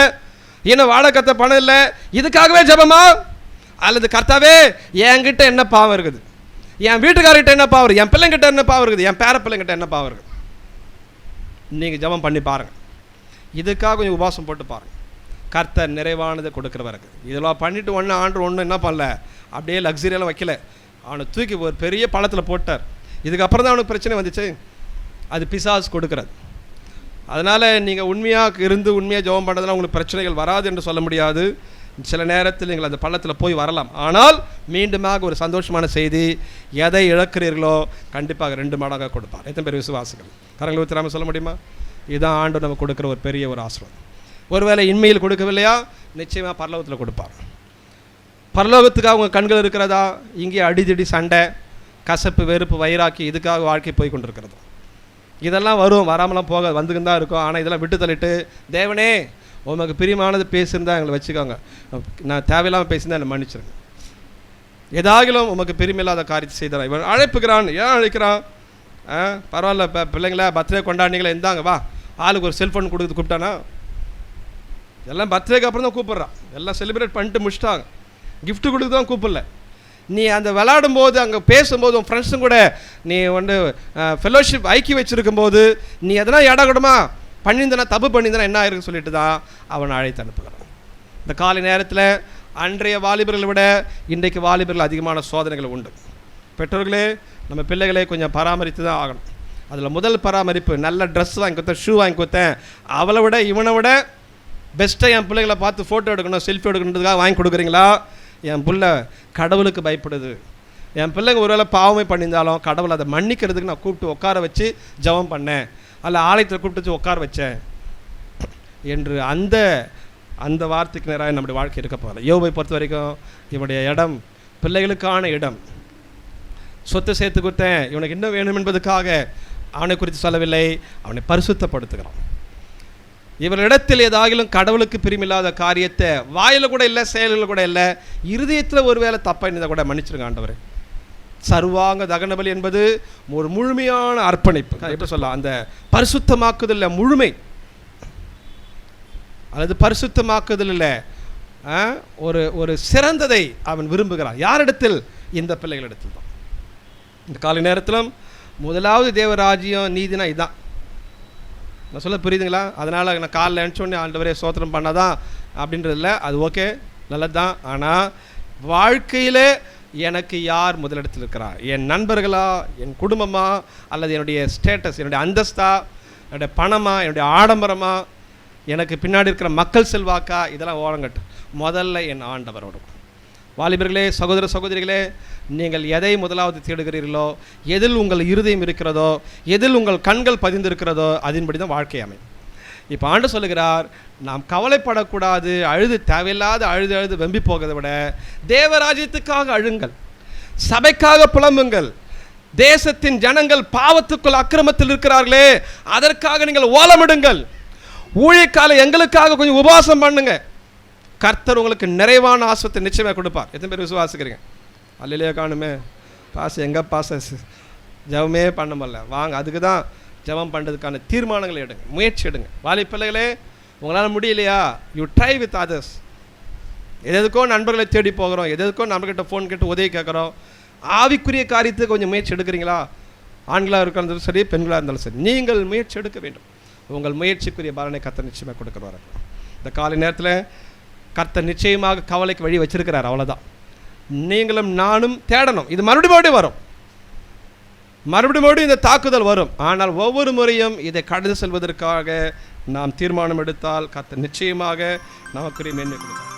இன்னும் வாழை கத்த பணம் இல்லை, இதுக்காகவே ஜபமா? அல்லது கர்த்தாவே என்கிட்ட என்ன பாவம் இருக்குது, என் வீட்டுக்காரர்கிட்ட என்ன பாவம் இருக்குது, என் பிள்ளைங்கிட்ட என்ன பாவம் இருக்குது, என் பேர பிள்ளைங்கிட்ட என்ன பாவம் இருக்குது? நீங்கள் ஜபம் பண்ணி பாருங்கள். இதுக்காக கொஞ்சம் உபாசம் போட்டு பாருங்கள். கர்த்தர் நிறைவானதை கொடுக்குறவருக்கு. இதெல்லாம் பண்ணிவிட்டு ஒன்றும் என்ன பண்ணல, அப்படியே லக்ஸரியெல்லாம் வைக்கல, அவனை தூக்கி ஒரு பெரிய பழத்தில் போட்டார். இதுக்கப்புறம் தான் அவனுக்கு பிரச்சனை வந்துச்சு. அது பிசாசு கொடுக்குறது. அதனால் நீங்கள் உண்மையாக இருந்து உண்மையாக ஜெபம் பண்ணுறதுனால உங்களுக்கு பிரச்சனைகள் வராது என்று சொல்ல முடியாது. சில நேரத்தில் நீங்கள் அந்த பள்ளத்தில் போய் வரலாம். ஆனால் மீண்டுமாக ஒரு சந்தோஷமான செய்தி, எதை இழக்கிறீர்களோ கண்டிப்பாக 2 மடங்காக கொடுப்பார். எத்தனை பேர் விசுவாசிகள்? கரங்களை ஊற்றிராமல் சொல்ல முடியுமா? இதுதான் ஆண்டு நமக்கு கொடுக்குற ஒரு பெரிய ஒரு ஆசீர்வாதம். ஒருவேளை இன்மையில் கொடுக்கவில்லையா, நிச்சயமாக பரலோகத்தில் கொடுப்பார். பரலோகத்துக்காக உங்கள் கண்கள் இருக்கிறதா? இங்கே அடிதடி, சண்டை, கசப்பு, வெறுப்பு, வைராக்கி, இதுக்காக வாழ்க்கை போய் கொண்டிருக்கிறது. இதெல்லாம் வரும், வராமலாம் போக வந்துக்கின்னு தான் இருக்கும். ஆனால் இதெல்லாம் விட்டு தள்ளிட்டு, தேவனே உமக்கு பிரியமானது பேசியிருந்தா எங்களை வச்சுக்கோங்க, நான் தேவையில்லாமல் பேசியிருந்தா என்னை மன்னிச்சிருங்க, ஏதாகிலும் உமக்கு பிரியமில்லாத காரியத்தை செய்தார். இவன் அழைப்புக்கிறான். ஏன் அழைக்கிறான்? பரவாயில்ல, இப்போ பிள்ளைங்களா பர்த்டே கொண்டாடினீங்களே, இருந்தாங்க வா, ஆளுக்கு ஒரு செல்ஃபோன் கொடுத்து கூப்பிட்டானா? எல்லாம் பர்த்டேக்கு அப்புறம் தான் கூப்பிட்றான். எல்லாம் செலிப்ரேட் பண்ணிட்டு முடிச்சிட்டாங்க, கிஃப்ட்டு கொடுத்து தான் கூப்பிடல. நீ அந்த விளையாடும் போது, அங்கே பேசும்போது, உன் ஃப்ரெண்ட்ஸும் கூட நீ வந்து ஃபெலோஷிப் ஐக்கியம் வச்சுருக்கும்போது நீ எதனா இடக்கூடமா பண்ணியிருந்தனா, தப்பு பண்ணியிருந்தனா என்ன ஆயிருக்குன்னு சொல்லிட்டு தான் அவனை அழைத்து அனுப்புகிறான். இந்த காலை நேரத்தில் அன்றைய வாலிபர்களை விட இன்றைக்கு வாலிபர்கள் அதிகமான சோதனைகள் உண்டு. பெற்றோர்களே, நம்ம பிள்ளைகளே கொஞ்சம் பராமரித்து தான் ஆகணும். அதில் முதல் பராமரிப்பு, நல்ல ட்ரெஸ் வாங்கி கொடுத்தேன், ஷூ வாங்கி கொடுத்தேன், அவளை விட இவனை விட பெஸ்ட்டாக என் பிள்ளைகளை பார்த்து ஃபோட்டோ எடுக்கணும், செல்ஃபி எடுக்கணுன்றதுக்காக வாங்கி கொடுக்குறீங்களா? என் பிள்ளை கடவுளுக்கு பயப்படுது, என் பிள்ளைங்க ஒருவேளை பாவமே பண்ணியிருந்தாலும் கடவுள் அதை மன்னிக்கிறதுக்கு நான் கூப்பிட்டு உட்கார வச்சு ஜெபம் பண்ணேன், அல்ல ஆலயத்தில் கூப்பிட்டு வச்சு உட்கார வச்சேன் என்று அந்த வார்த்தைக்கு நேராக நம்முடைய வாழ்க்கை இருக்க போகல. யோபை பொறுத்த வரைக்கும் இவனுடைய இடம் பிள்ளைகளுக்கான இடம். சொத்து சேர்த்து கொடுத்தேன், இவனுக்கு இன்னும் வேணும் என்பதுக்காக அவனை குறித்து சொல்லவில்லை, அவனை பரிசுத்தப்படுத்துகிறான். இவரிடத்தில் ஏதாகிலும் கடவுளுக்கு பிரியமில்லாத காரியத்தை வாயில் கூட இல்லை, செயல்கள் கூட இல்லை, இருதயத்தில் ஒரு வேளை தப்பாக இருந்தால் கூட மன்னிச்சிருங்க ஆண்டவரே. சர்வாங்க தகனபலி என்பது ஒரு முழுமையான அர்ப்பணிப்பு. எப்படி சொல்லலாம், அந்த பரிசுத்தமாக்குதல் முழுமை, அல்லது பரிசுத்தமாக்குதலில் ஒரு சிறந்ததை அவன் விரும்புகிறான். யாரிடத்தில்? இந்த பிள்ளைகளிடத்தில் தான். இந்த காலை நேரத்திலும் முதலாவது தேவராஜ்யம் நீதினா இதுதான். நான் சொல்ல புரியுதுங்களா? அதனால் நான் காலைல நினச்சோடனே ஆண்டவரே சோத்திரம் பண்ணாதான் அப்படின்றது இல்லை, அது ஓகே, நல்லது தான். ஆனால் வாழ்க்கையில் எனக்கு யார் முதலிடத்தில் இருக்கிறா? என் நண்பர்களா, என் குடும்பமா, அல்லது என்னுடைய ஸ்டேட்டஸ், என்னுடைய அந்தஸ்தா, என்னுடைய பணமா, என்னுடைய ஆடம்பரமா, எனக்கு பின்னாடி இருக்கிற மக்கள் செல்வாக்கா? இதெல்லாம் ஓரங்கட்டு. முதல்ல என் ஆண்டவரோடு. வாலிபர்களே, சகோதர சகோதரிகளே, நீங்கள் எதை முதலாவது தேடுகிறீர்களோ, எதில் உங்கள் இருதயம் இருக்கிறதோ, எதில் உங்கள் கண்கள் பதிந்திருக்கிறதோ, அதன்படி தான் வாழ்க்கை அமையும். இப்போ ஆண்டு சொல்லுகிறார், நாம் கவலைப்படக்கூடாது, தேவையில்லாத அழுது வெம்பி போகிறதை விட தேவராஜ்யத்துக்காக அழுங்கள், சபைக்காக புலம்புங்கள். தேசத்தின் ஜனங்கள் பாவத்துக்குள் அக்கிரமத்தில் இருக்கிறார்களே, அதற்காக நீங்கள் ஓலமிடுங்கள். ஊழியக்கால எங்களுக்காக கொஞ்சம் உபவாசம் பண்ணுங்க. கர்த்தர் உங்களுக்கு நிறைவான ஆசீர்வாதத்தை நிச்சயமாக கொடுப்பார். எத்தனை பேர் விசுவாசிக்கிறீங்க? அல்லையா காணுமே பாச, எங்கே பாச ஜபமே பண்ண முடியல, வாங்க அதுக்கு தான் ஜபம் பண்ணுறதுக்கான தீர்மானங்களை எடுங்க, முயற்சி எடுங்க. வாலி பிள்ளைகளே, உங்களால் முடியலையா, யூ ட்ரை வித் அதர்ஸ். எதுக்கோ நண்பர்களை தேடி போகிறோம், எதுக்கோ நண்பர்கிட்ட ஃபோன் கேட்டு உதவி கேட்குறோம். ஆவிக்குரிய காரியத்துக்கு கொஞ்சம் முயற்சி எடுக்கிறீங்களா? ஆண்களாக இருந்தாலும் சரி, பெண்களாக இருந்தாலும் சரி, நீங்கள் முயற்சி எடுக்க வேண்டும். உங்கள் முயற்சிக்குரிய பலனை கர்த்தர் நிச்சயமாக கொடுக்குறாரு. இந்த காலை நேரத்தில் கர்த்தர் நிச்சயமாக கவலைக்கு வழி வச்சிருக்கிறார். அவ்வளோதான். நீங்களும் நானும் தேடணும். இது மறுபடியும் வரும், மறுபடியும் இந்த தாக்குதல் வரும். ஆனால் ஒவ்வொரு முறையும் இதை கடந்து செல்வதற்காக நாம் தீர்மானம் எடுத்தால் கர்த்தர் நிச்சயமாக நமக்குரிய மேன்மை கொடுப்பார்.